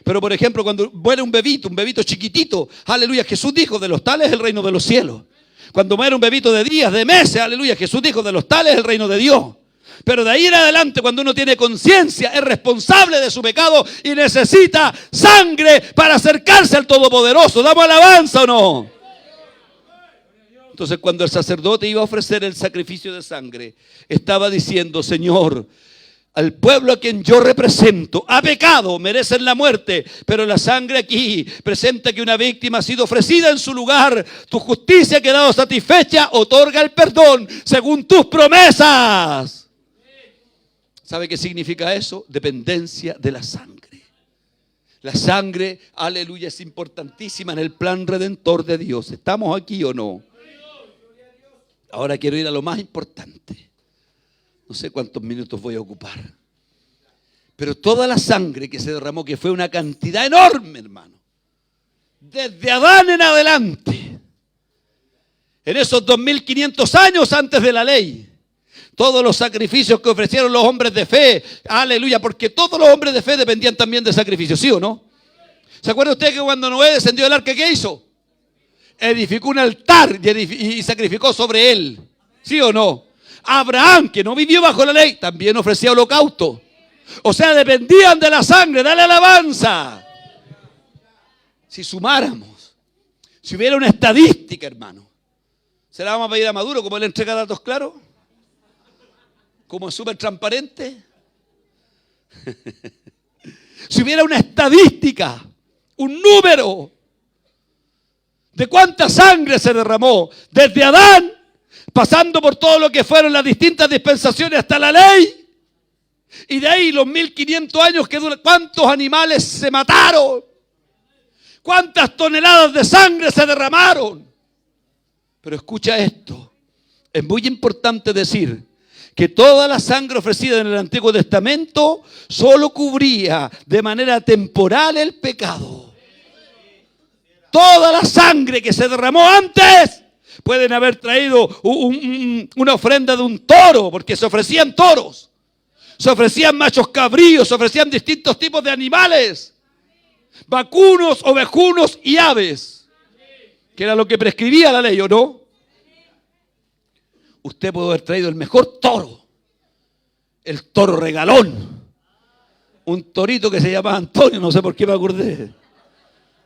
Pero por ejemplo, cuando muere un bebito chiquitito, aleluya, Jesús dijo: de los tales es el reino de los cielos. Cuando muere un bebito de días, de meses, aleluya, Jesús dijo: de los tales es el reino de Dios. Pero de ahí en adelante, cuando uno tiene conciencia, es responsable de su pecado y necesita sangre para acercarse al Todopoderoso. ¿Damos alabanza o no? Entonces, cuando el sacerdote iba a ofrecer el sacrificio de sangre, estaba diciendo: Señor, al pueblo a quien yo represento ha pecado, merecen la muerte, pero la sangre aquí presenta que una víctima ha sido ofrecida en su lugar. Tu justicia ha quedado satisfecha, otorga el perdón según tus promesas. ¿Sabe qué significa eso? Dependencia de la sangre. La sangre, aleluya, es importantísima en el plan redentor de Dios. ¿Estamos aquí o no? Ahora quiero ir a lo más importante. No sé cuántos minutos voy a ocupar. Pero toda la sangre que se derramó, que fue una cantidad enorme, hermano, desde Adán en adelante, en esos 2500 años antes de la ley, todos los sacrificios que ofrecieron los hombres de fe, aleluya, porque todos los hombres de fe dependían también de sacrificios, ¿sí o no? ¿Se acuerda usted que cuando Noé descendió del arca, qué hizo? Edificó un altar y sacrificó sobre él, ¿sí o no? Abraham, que no vivió bajo la ley, también ofrecía holocausto. O sea, dependían de la sangre. Dale alabanza. Si sumáramos, si hubiera una estadística, hermano, ¿se la vamos a pedir a Maduro como él entrega datos claros? ¿Como es súper transparente? Si hubiera una estadística, un número de cuánta sangre se derramó desde Adán, pasando por todo lo que fueron las distintas dispensaciones hasta la ley, y de ahí los 1500 años que duran, ¿cuántos animales se mataron? ¿Cuántas toneladas de sangre se derramaron? Pero escucha esto, es muy importante decir que toda la sangre ofrecida en el Antiguo Testamento solo cubría de manera temporal el pecado. Toda la sangre que se derramó antes, pueden haber traído una ofrenda de un toro, porque se ofrecían toros, se ofrecían machos cabríos, se ofrecían distintos tipos de animales, vacunos, ovejunos y aves, que era lo que prescribía la ley, ¿o no? Usted puede haber traído el mejor toro, el toro regalón, un torito que se llamaba Antonio, no sé por qué me acordé,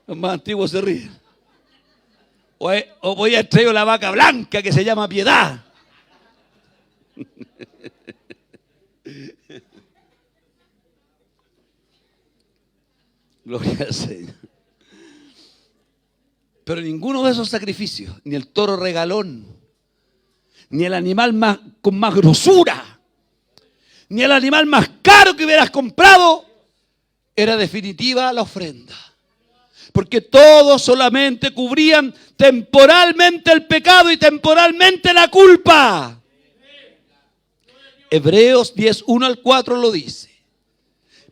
los más antiguos se ríen. O voy a traer la vaca blanca que se llama Piedad. Gloria al Señor. Pero ninguno de esos sacrificios, ni el toro regalón, ni el animal con más grosura, ni el animal más caro que hubieras comprado, era definitiva la ofrenda. Porque todos solamente cubrían temporalmente el pecado y temporalmente la culpa. Hebreos 10, 1 al 4 lo dice.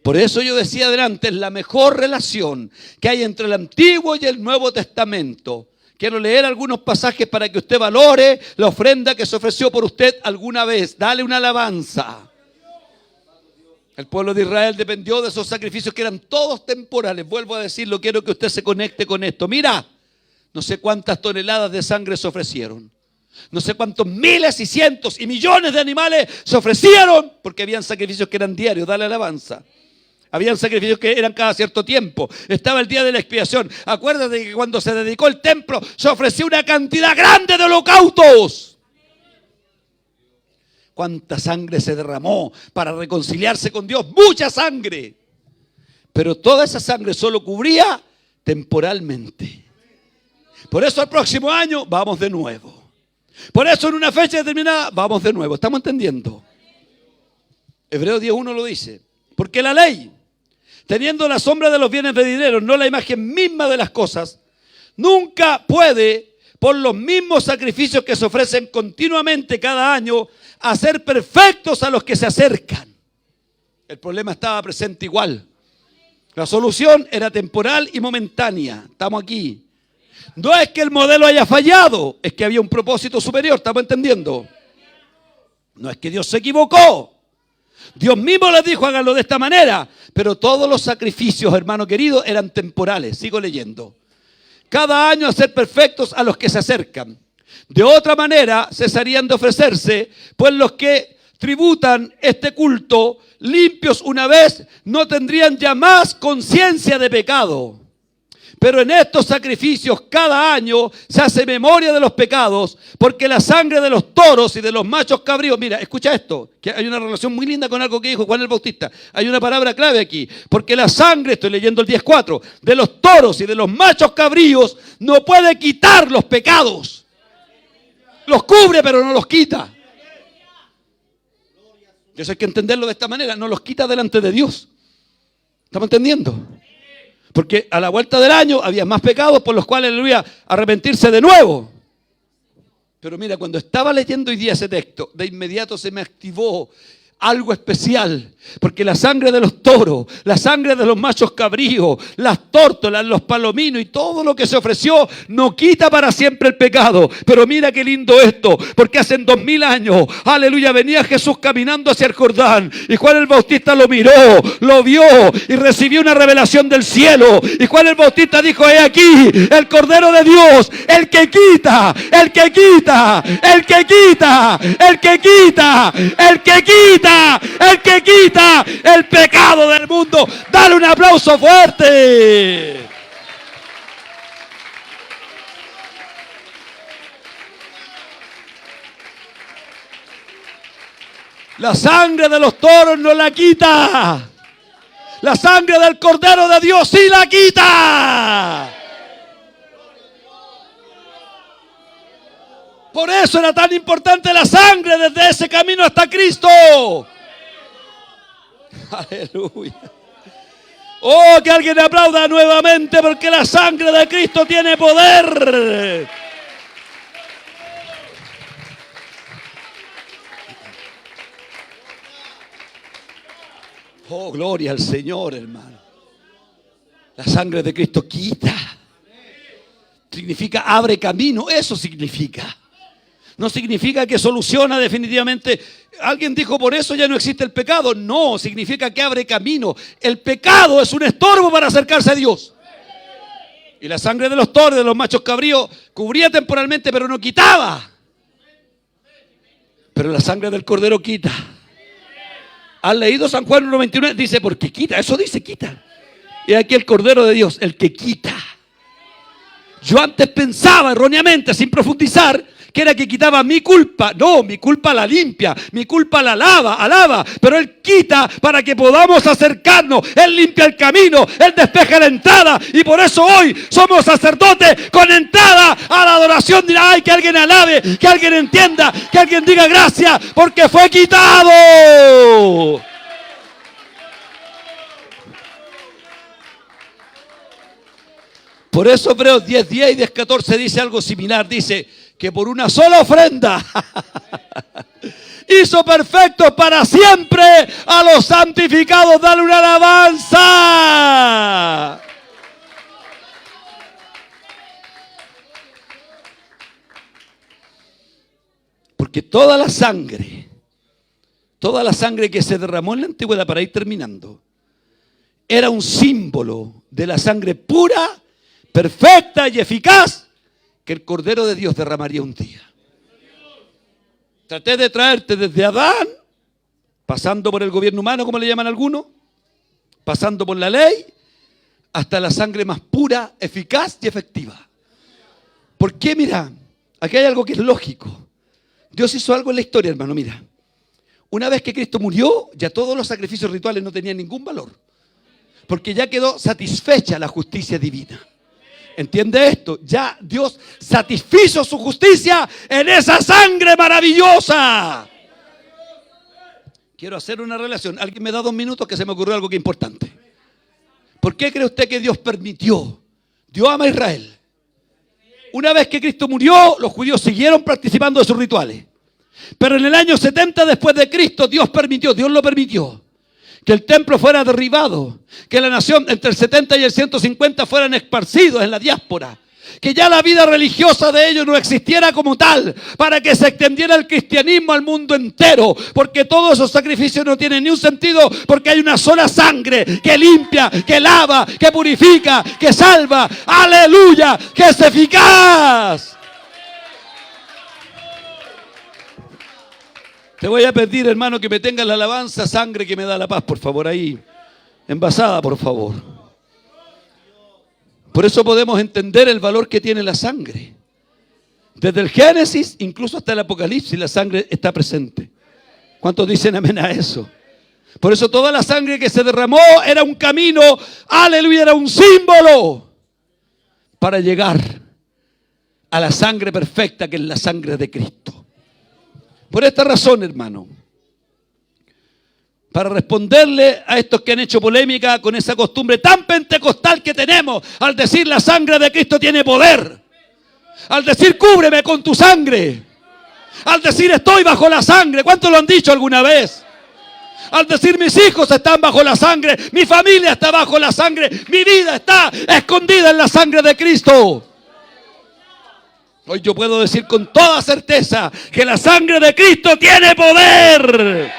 Por eso yo decía adelante, es la mejor relación que hay entre el Antiguo y el Nuevo Testamento. Quiero leer algunos pasajes para que usted valore la ofrenda que se ofreció por usted alguna vez. Dale una alabanza. El pueblo de Israel dependió de esos sacrificios que eran todos temporales. Vuelvo a decirlo, quiero que usted se conecte con esto. Mira, no sé cuántas toneladas de sangre se ofrecieron. No sé cuántos miles y cientos y millones de animales se ofrecieron, porque habían sacrificios que eran diarios. Dale alabanza. Habían sacrificios que eran cada cierto tiempo. Estaba el día de la expiación. Acuérdate que cuando se dedicó el templo se ofreció una cantidad grande de holocaustos. ¿Cuánta sangre se derramó para reconciliarse con Dios? Mucha sangre. Pero toda esa sangre solo cubría temporalmente. Por eso el próximo año vamos de nuevo. Por eso en una fecha determinada vamos de nuevo. ¿Estamos entendiendo? Hebreos 10:1 lo dice. Porque la ley, teniendo la sombra de los bienes venideros, no la imagen misma de las cosas, nunca puede, por los mismos sacrificios que se ofrecen continuamente cada año, hacer perfectos a los que se acercan. El problema estaba presente igual. La solución era temporal y momentánea. Estamos aquí. No es que el modelo haya fallado, es que había un propósito superior. ¿Estamos entendiendo? No es que Dios se equivocó. Dios mismo les dijo, háganlo de esta manera. Pero todos los sacrificios, hermano querido, eran temporales. Sigo leyendo. Cada año hacer perfectos a los que se acercan. De otra manera, cesarían de ofrecerse, pues los que tributan este culto, limpios una vez, no tendrían ya más conciencia de pecado. Pero en estos sacrificios cada año se hace memoria de los pecados, porque la sangre de los toros y de los machos cabríos, mira, escucha esto, que hay una relación muy linda con algo que dijo Juan el Bautista. Hay una palabra clave aquí, porque la sangre, estoy leyendo el 10:4, de los toros y de los machos cabríos no puede quitar los pecados. Los cubre, pero no los quita. Eso hay que entenderlo de esta manera, no los quita delante de Dios. ¿Estamos entendiendo? Porque a la vuelta del año había más pecados por los cuales aleluya, arrepentirse de nuevo. Pero mira, cuando estaba leyendo hoy día ese texto, de inmediato se me activó algo especial. Porque la sangre de los toros, la sangre de los machos cabríos, las tórtolas, los palominos y todo lo que se ofreció no quita para siempre el pecado. Pero mira qué lindo esto, porque hace 2000 años, aleluya, venía Jesús caminando hacia el Jordán y Juan el Bautista lo miró, lo vio y recibió una revelación del cielo. Y Juan el Bautista dijo, he aquí el Cordero de Dios, el que quita, el que quita, el que quita, el que quita, el que quita, el que quita el pecado del mundo. Dale un aplauso fuerte. La sangre de los toros no la quita. La sangre del Cordero de Dios sí la quita. Por eso era tan importante la sangre desde ese camino hasta Cristo. Aleluya. Oh, que alguien aplauda nuevamente porque la sangre de Cristo tiene poder. Oh, gloria al Señor, hermano. La sangre de Cristo quita. Significa abre camino, eso significa. No significa que soluciona definitivamente. Alguien dijo, por eso ya no existe el pecado. No, significa que abre camino. El pecado es un estorbo para acercarse a Dios. Y la sangre de los toros, de los machos cabríos, cubría temporalmente, pero no quitaba. Pero la sangre del Cordero quita. ¿Han leído San Juan 1:21? Dice, porque quita. Eso dice, quita. Y aquí el Cordero de Dios, el que quita. Yo antes pensaba erróneamente, sin profundizar, que era que quitaba mi culpa. No, mi culpa la limpia, mi culpa la alaba, pero Él quita para que podamos acercarnos. Él limpia el camino, Él despeja la entrada y por eso hoy somos sacerdotes con entrada a la adoración. Dirá, ay, que alguien alabe, que alguien entienda, que alguien diga gracias porque fue quitado. Por eso Hebreos 10:10 y 10:14 dice algo similar. Dice que por una sola ofrenda hizo perfectos para siempre a los santificados. Dale una alabanza. Porque toda la sangre que se derramó en la antigüedad, para ir terminando, era un símbolo de la sangre pura, perfecta y eficaz que el Cordero de Dios derramaría un día. Traté de traerte desde Adán, pasando por el gobierno humano, como le llaman algunos, pasando por la ley hasta la sangre más pura, eficaz y efectiva. ¿Por qué? Mira, aquí hay algo que es lógico. Dios hizo algo en la historia, hermano, mira. Una vez que Cristo murió, ya todos los sacrificios rituales no tenían ningún valor. Porque ya quedó satisfecha la justicia divina. ¿Entiende esto? Ya Dios satisfizo su justicia en esa sangre maravillosa. Quiero hacer una relación. Alguien me da 2 minutos que se me ocurrió algo que es importante. ¿Por qué cree usted que Dios permitió? Dios ama a Israel. Una vez que Cristo murió, los judíos siguieron participando de sus rituales. Pero en el año 70 después de Cristo, Dios lo permitió, que el templo fuera derribado, que la nación entre el 70 y el 150 fueran esparcidos en la diáspora, que ya la vida religiosa de ellos no existiera como tal, para que se extendiera el cristianismo al mundo entero, porque todos esos sacrificios no tienen ni un sentido, porque hay una sola sangre que limpia, que lava, que purifica, que salva, aleluya, que es eficaz. Te voy a pedir, hermano, que me tengas la alabanza, sangre que me da la paz, por favor, ahí, envasada, por favor. Por eso podemos entender el valor que tiene la sangre. Desde el Génesis, incluso hasta el Apocalipsis, la sangre está presente. ¿Cuántos dicen amén a eso? Por eso toda la sangre que se derramó era un camino, aleluya, era un símbolo para llegar a la sangre perfecta que es la sangre de Cristo. Por esta razón, hermano, para responderle a estos que han hecho polémica con esa costumbre tan pentecostal que tenemos, al decir la sangre de Cristo tiene poder, al decir cúbreme con tu sangre, al decir estoy bajo la sangre, ¿cuántos lo han dicho alguna vez? Al decir mis hijos están bajo la sangre, mi familia está bajo la sangre, mi vida está escondida en la sangre de Cristo. Hoy yo puedo decir con toda certeza que la sangre de Cristo tiene poder.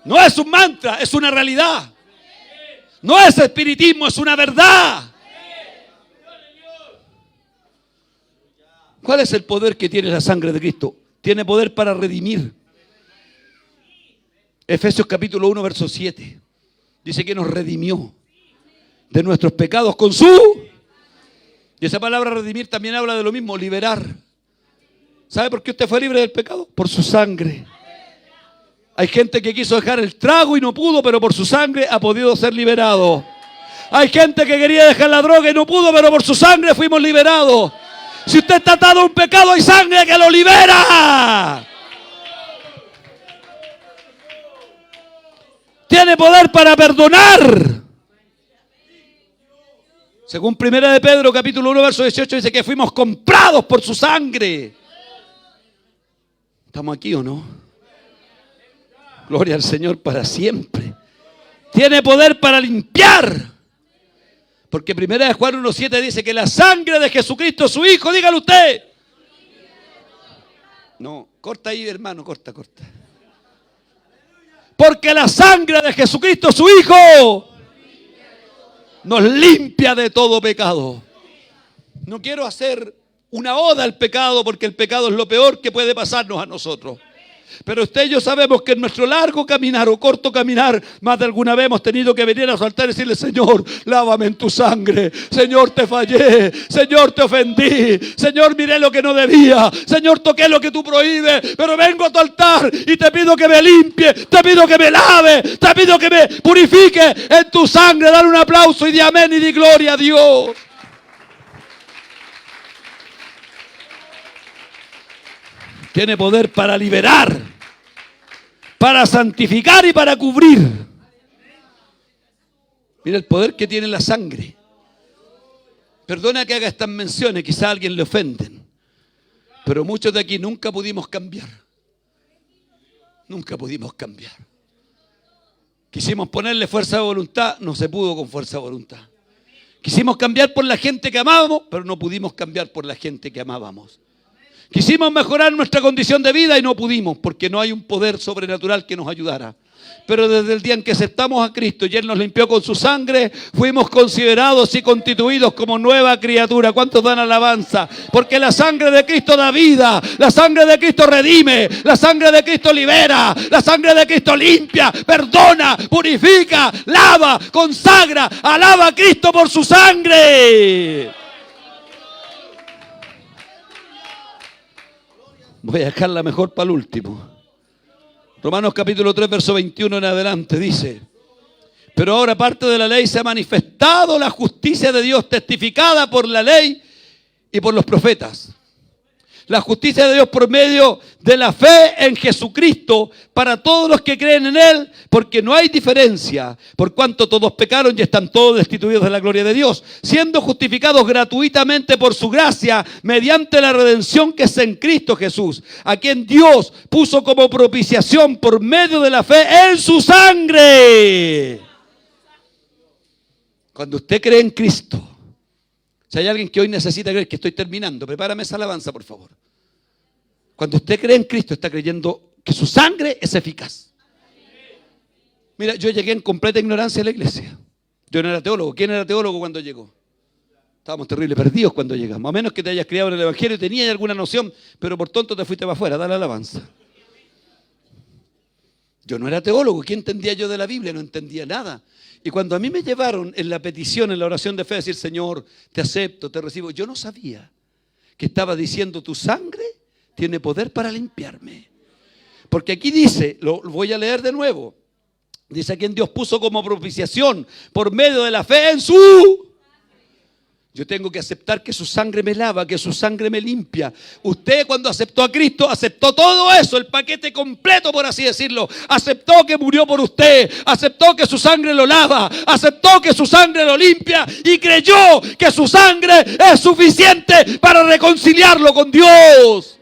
No es un mantra, es una realidad. No es espiritismo, es una verdad. ¿Cuál es el poder que tiene la sangre de Cristo? Tiene poder para redimir. Efesios capítulo 1, verso 7. Dice que nos redimió de nuestros pecados con su... Y esa palabra redimir también habla de lo mismo, liberar. ¿Sabe por qué usted fue libre del pecado? Por su sangre. Hay gente que quiso dejar el trago y no pudo, pero por su sangre ha podido ser liberado. Hay gente que quería dejar la droga y no pudo, pero por su sangre fuimos liberados. Si usted está atado a un pecado, hay sangre que lo libera. Tiene poder para perdonar. Según 1 de Pedro, capítulo 1, verso 18, dice que fuimos comprados por su sangre. ¿Estamos aquí o no? Gloria al Señor para siempre. Tiene poder para limpiar. Porque 1 de Juan 1:7 dice que la sangre de Jesucristo, su Hijo, dígalo usted. No, corta ahí, hermano, corta. Porque la sangre de Jesucristo, su Hijo, nos limpia de todo pecado. No quiero hacer una oda al pecado, porque el pecado es lo peor que puede pasarnos a nosotros. Pero usted y yo sabemos que en nuestro largo caminar o corto caminar, más de alguna vez hemos tenido que venir a su altar y decirle: Señor, lávame en tu sangre. Señor, te fallé. Señor, te ofendí. Señor, miré lo que no debía. Señor, toqué lo que tú prohíbes. Pero vengo a tu altar y te pido que me limpie. Te pido que me lave. Te pido que me purifique en tu sangre. Dale un aplauso y di amén y di gloria a Dios. Tiene poder para liberar, para santificar y para cubrir. Mira el poder que tiene la sangre. Perdona que haga estas menciones, quizá a alguien le ofenden, pero muchos de aquí nunca pudimos cambiar. Nunca pudimos cambiar. Quisimos ponerle fuerza de voluntad, no se pudo con fuerza de voluntad. Quisimos cambiar por la gente que amábamos, pero no pudimos cambiar por la gente que amábamos. Quisimos mejorar nuestra condición de vida y no pudimos, porque no hay un poder sobrenatural que nos ayudara. Pero desde el día en que aceptamos a Cristo y Él nos limpió con su sangre, fuimos considerados y constituidos como nueva criatura. ¿Cuántos dan alabanza? Porque la sangre de Cristo da vida, la sangre de Cristo redime, la sangre de Cristo libera, la sangre de Cristo limpia, perdona, purifica, lava, consagra. Alaba a Cristo por su sangre. Voy a dejarla mejor para el último. Romanos capítulo 3, verso 21 en adelante dice: pero ahora parte de la ley se ha manifestado la justicia de Dios, testificada por la ley y por los profetas. La justicia de Dios por medio de la fe en Jesucristo para todos los que creen en Él, porque no hay diferencia, por cuanto todos pecaron y están todos destituidos de la gloria de Dios, siendo justificados gratuitamente por su gracia, mediante la redención que es en Cristo Jesús, a quien Dios puso como propiciación por medio de la fe en su sangre. Cuando usted cree en Cristo, si hay alguien que hoy necesita creer, que estoy terminando, prepárame esa alabanza, por favor. Cuando usted cree en Cristo, está creyendo que su sangre es eficaz. Mira, yo llegué en completa ignorancia a la iglesia. Yo no era teólogo. ¿Quién era teólogo cuando llegó? Estábamos terribles perdidos cuando llegamos. A menos que te hayas criado en el Evangelio y tenías alguna noción, pero por tonto te fuiste para afuera, dale alabanza. Yo no era teólogo. ¿Qué entendía yo de la Biblia? No entendía nada. Y cuando a mí me llevaron en la petición, en la oración de fe, a decir: Señor, te acepto, te recibo, yo no sabía que estaba diciendo: tu sangre tiene poder para limpiarme. Porque aquí dice, lo voy a leer de nuevo, dice: a quien Dios puso como propiciación por medio de la fe en su... Yo tengo que aceptar que su sangre me lava, que su sangre me limpia. Usted, cuando aceptó a Cristo, aceptó todo eso, el paquete completo, por así decirlo. Aceptó que murió por usted, aceptó que su sangre lo lava, aceptó que su sangre lo limpia y creyó que su sangre es suficiente para reconciliarlo con Dios.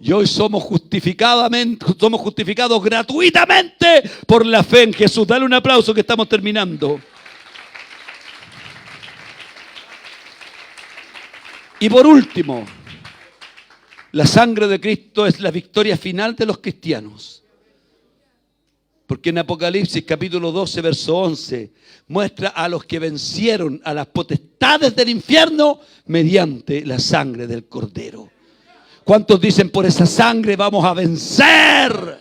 Y hoy somos justificados gratuitamente por la fe en Jesús. Dale un aplauso que estamos terminando. Y por último, la sangre de Cristo es la victoria final de los cristianos. Porque en Apocalipsis capítulo 12, verso 11, muestra a los que vencieron a las potestades del infierno mediante la sangre del Cordero. ¿Cuántos dicen: por esa sangre vamos a vencer?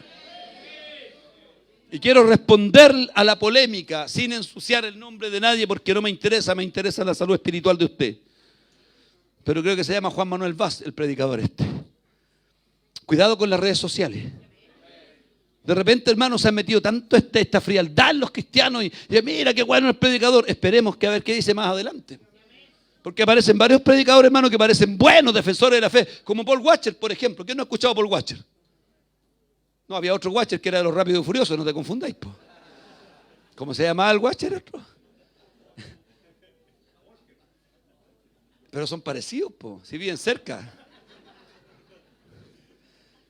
Y quiero responder a la polémica sin ensuciar el nombre de nadie, porque no me interesa la salud espiritual de usted. Pero creo que se llama Juan Manuel Vaz, el predicador este. Cuidado con las redes sociales. De repente, hermanos, se han metido tanto esta frialdad en los cristianos y mira qué bueno el predicador. Esperemos que a ver qué dice más adelante. Porque aparecen varios predicadores, hermanos, que parecen buenos defensores de la fe, como Paul Washer, por ejemplo. ¿Quién no ha escuchado a Paul Washer? No, había otro Washer que era de los Rápidos y Furiosos, no te confundáis, po. ¿Cómo se llamaba el Washer otro? Pero son parecidos, po, si viven cerca.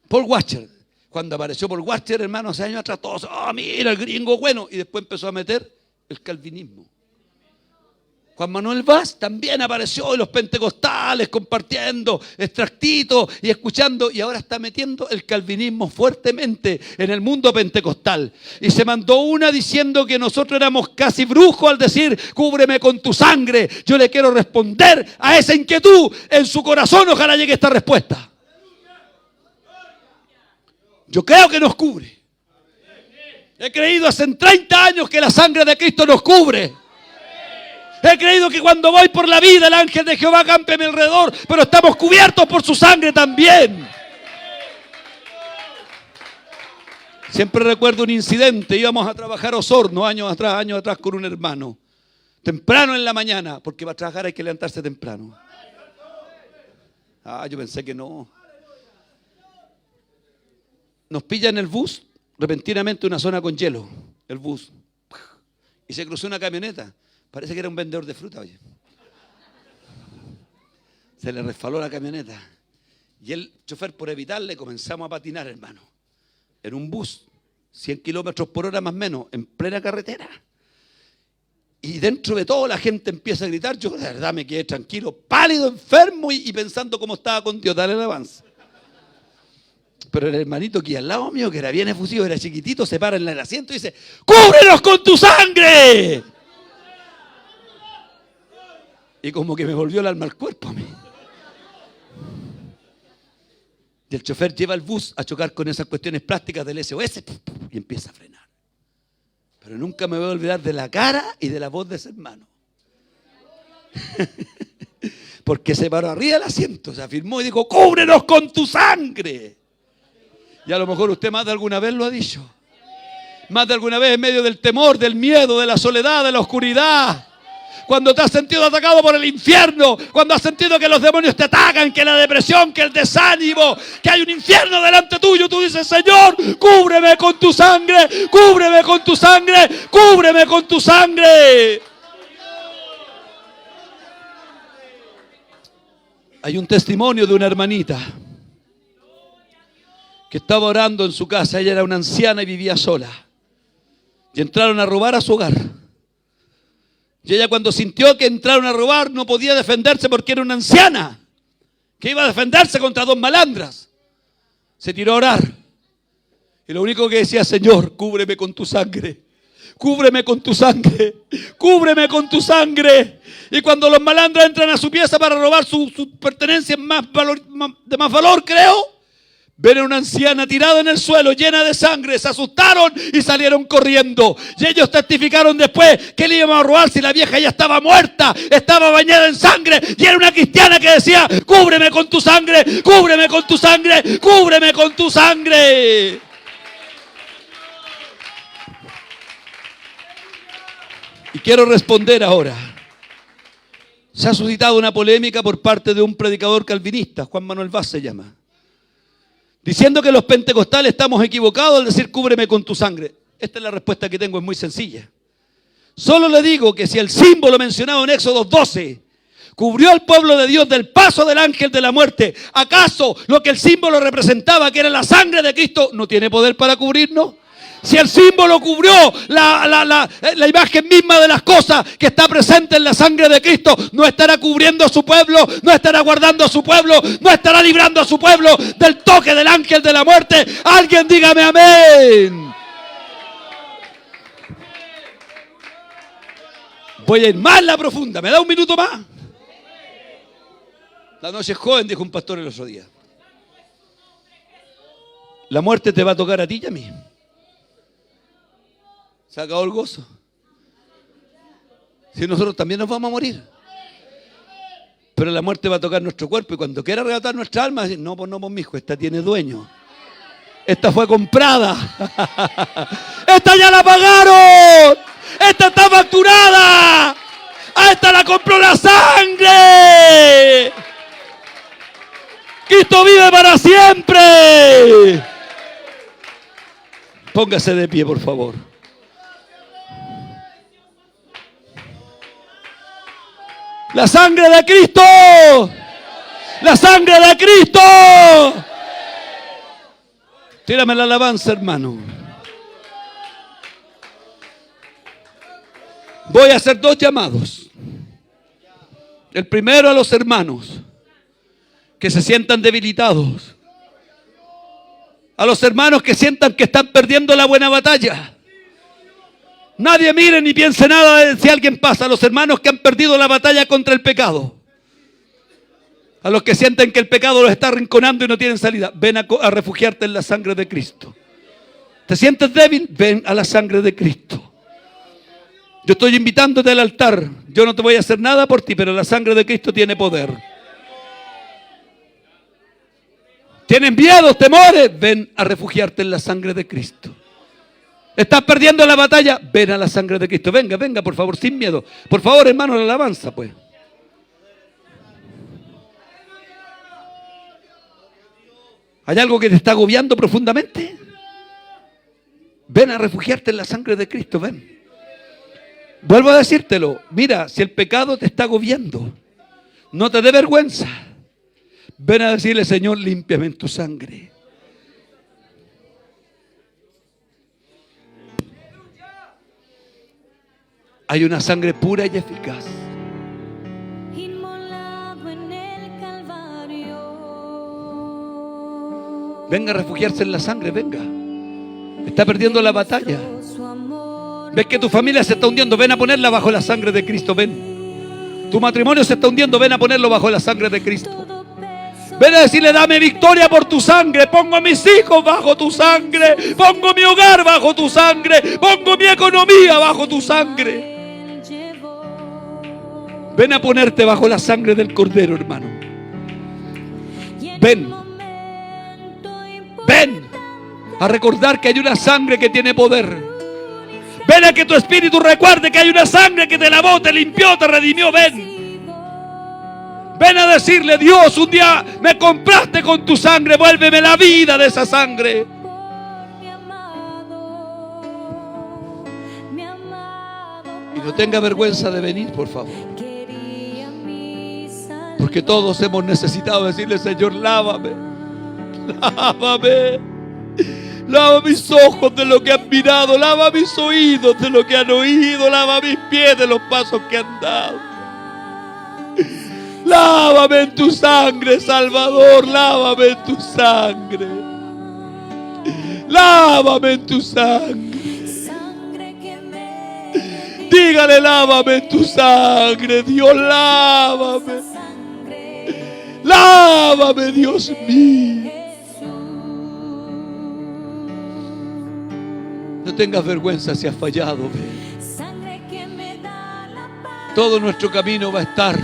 Paul Washer. Cuando apareció Paul Washer, hermano, hace años atrás, todos: oh, mira, el gringo bueno. Y después empezó a meter el calvinismo. Juan Manuel Vaz también apareció en los pentecostales compartiendo extractitos y escuchando, y ahora está metiendo el calvinismo fuertemente en el mundo pentecostal. Y se mandó una diciendo que nosotros éramos casi brujos al decir: cúbreme con tu sangre. Yo le quiero responder a esa inquietud en su corazón. Ojalá llegue esta respuesta. Yo creo que nos cubre. He creído hace 30 años que la sangre de Cristo nos cubre. He creído que cuando voy por la vida el ángel de Jehová campe a mi alrededor, pero estamos cubiertos por su sangre también. Siempre recuerdo un incidente. Íbamos a trabajar a Osorno años atrás con un hermano. Temprano en la mañana, porque para trabajar hay que levantarse temprano. Yo pensé que no. Nos pilla en el bus, repentinamente una zona con hielo, el bus. Y se cruzó una camioneta. Parece que era un vendedor de fruta, oye. Se le resbaló la camioneta. Y el chofer, por evitarle, comenzamos a patinar, hermano. En un bus, 100 kilómetros por hora más o menos, en plena carretera. Y dentro de todo la gente empieza a gritar. Yo de verdad me quedé tranquilo, pálido, enfermo y pensando cómo estaba con Dios. Dale alabanza. Pero el hermanito que al lado mío, que era bien efusivo, era chiquitito, se para en el asiento y dice: ¡cúbrenos con tu sangre! Y como que me volvió el alma al cuerpo a mí. Y el chofer lleva el bus a chocar con esas cuestiones plásticas del SOS y empieza a frenar. Pero nunca me voy a olvidar de la cara y de la voz de ese hermano. Porque se paró arriba del asiento, se afirmó y dijo: ¡cúbrenos con tu sangre! Y a lo mejor usted más de alguna vez lo ha dicho. Más de alguna vez en medio del temor, del miedo, de la soledad, de la oscuridad. Cuando te has sentido atacado por el infierno, cuando has sentido que los demonios te atacan, que la depresión, que el desánimo, que hay un infierno delante tuyo, tú dices: Señor, cúbreme con tu sangre, cúbreme con tu sangre, cúbreme con tu sangre. Hay un testimonio de una hermanita que estaba orando en su casa. Ella era una anciana y vivía sola. Y entraron a robar a su hogar. Y ella, cuando sintió que entraron a robar, no podía defenderse porque era una anciana que iba a defenderse contra dos malandras. Se tiró a orar. Y lo único que decía: Señor, cúbreme con tu sangre. Cúbreme con tu sangre. Cúbreme con tu sangre. Y cuando los malandras entran a su pieza para robar sus pertenencias de más valor, creo, ven a una anciana tirada en el suelo, llena de sangre. Se asustaron y salieron corriendo. Y ellos testificaron después que le iban a robar si la vieja ya estaba muerta, estaba bañada en sangre. Y era una cristiana que decía: cúbreme con tu sangre, cúbreme con tu sangre, cúbreme con tu sangre. Y quiero responder ahora. Se ha suscitado una polémica por parte de un predicador calvinista, Juan Manuel Vaz se llama, diciendo que los pentecostales estamos equivocados al decir: cúbreme con tu sangre. Esta es la respuesta que tengo, es muy sencilla. Solo le digo que si el símbolo mencionado en Éxodo 12 cubrió al pueblo de Dios del paso del ángel de la muerte, ¿acaso lo que el símbolo representaba, que era la sangre de Cristo, no tiene poder para cubrirnos? Si el símbolo cubrió la imagen misma de las cosas que está presente en la sangre de Cristo, ¿no estará cubriendo a su pueblo? ¿No estará guardando a su pueblo? ¿No estará librando a su pueblo del toque del ángel de la muerte? Alguien dígame amén. Voy a ir más en la profunda. ¿Me da un minuto más? La noche es joven, dijo un pastor el otro día. La muerte te va a tocar a ti y a mí. ¿Se ha acabado el gozo? Si nosotros también nos vamos a morir. Pero la muerte va a tocar nuestro cuerpo y cuando quiera arrebatar nuestra alma, decir: no, pues no, pues mijo, esta tiene dueño. Esta fue comprada. Esta ya la pagaron. Esta está facturada. A esta la compró la sangre. Cristo vive para siempre. Póngase de pie, por favor. La sangre de Cristo. La sangre de Cristo. Tírame la alabanza, hermano. Voy a hacer dos llamados. El primero a los hermanos que se sientan debilitados. A los hermanos que sientan que están perdiendo la buena batalla. Nadie mire ni piense nada de si alguien pasa. A los hermanos que han perdido la batalla contra el pecado. A los que sienten que el pecado los está arrinconando y no tienen salida. Ven a refugiarte en la sangre de Cristo. ¿Te sientes débil? Ven a la sangre de Cristo. Yo estoy invitándote al altar. Yo no te voy a hacer nada por ti, pero la sangre de Cristo tiene poder. ¿Tienes miedos, temores? Ven a refugiarte en la sangre de Cristo. ¿Estás perdiendo la batalla? Ven a la sangre de Cristo. Venga, venga, por favor, sin miedo. Por favor, hermano, la alabanza, pues. ¿Hay algo que te está agobiando profundamente? Ven a refugiarte en la sangre de Cristo, ven. Vuelvo a decírtelo. Mira, si el pecado te está agobiando, no te dé vergüenza. Ven a decirle: Señor, límpiame en tu sangre. Hay una sangre pura y eficaz. Inmolado en el Calvario. Venga a refugiarse en la sangre, venga. Está perdiendo la batalla. Ves que tu familia se está hundiendo, ven a ponerla bajo la sangre de Cristo, ven. Tu matrimonio se está hundiendo, ven a ponerlo bajo la sangre de Cristo. Ven a decirle, dame victoria por tu sangre. Pongo a mis hijos bajo tu sangre. Pongo mi hogar bajo tu sangre. Pongo mi economía bajo tu sangre. Ven a ponerte bajo la sangre del Cordero, hermano. Ven. Ven a recordar que hay una sangre que tiene poder. Ven a que tu espíritu recuerde que hay una sangre que te lavó, te limpió, te redimió. Ven. Ven a decirle, Dios, un día me compraste con tu sangre, vuélveme la vida de esa sangre. Y no tenga vergüenza de venir, por favor. Porque todos hemos necesitado decirle, Señor, lávame. Lávame. Lava mis ojos de lo que han mirado. Lava mis oídos de lo que han oído. Lava mis pies de los pasos que han dado. Lávame en tu sangre, Salvador. Lávame en tu sangre. Lávame en tu sangre. Dígale, lávame en tu sangre. Dios, lávame. Lávame, Dios mío. No tengas vergüenza si has fallado. Todo nuestro camino va a estar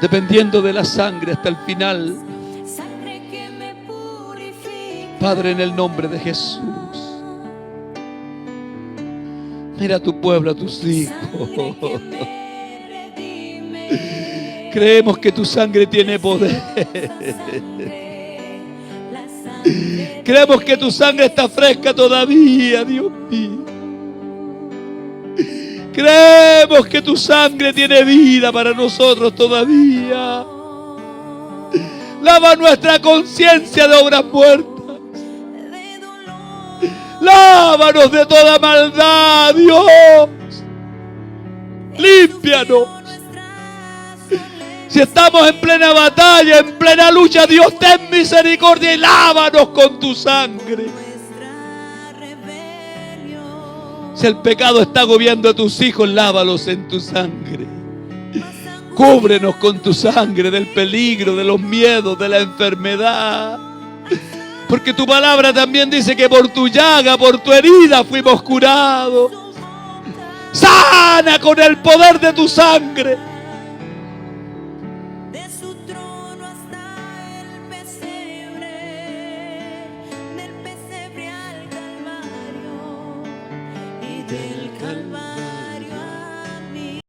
dependiendo de la sangre hasta el final. Padre, en el nombre de Jesús, mira a tu pueblo, a tus hijos. Creemos que tu sangre tiene poder. Creemos que tu sangre está fresca todavía, Dios mío. Creemos que tu sangre tiene vida para nosotros todavía. Lava nuestra conciencia de obras muertas. Lávanos de toda maldad, Dios. Límpianos. Si estamos en plena batalla, en plena lucha, Dios, ten misericordia y lávanos con tu sangre. Si el pecado está agobiando a tus hijos, lávalos en tu sangre. Cúbrenos con tu sangre del peligro, de los miedos, de la enfermedad. Porque tu palabra también dice que por tu llaga, por tu herida fuimos curados. Sana con el poder de tu sangre. Del Calvario.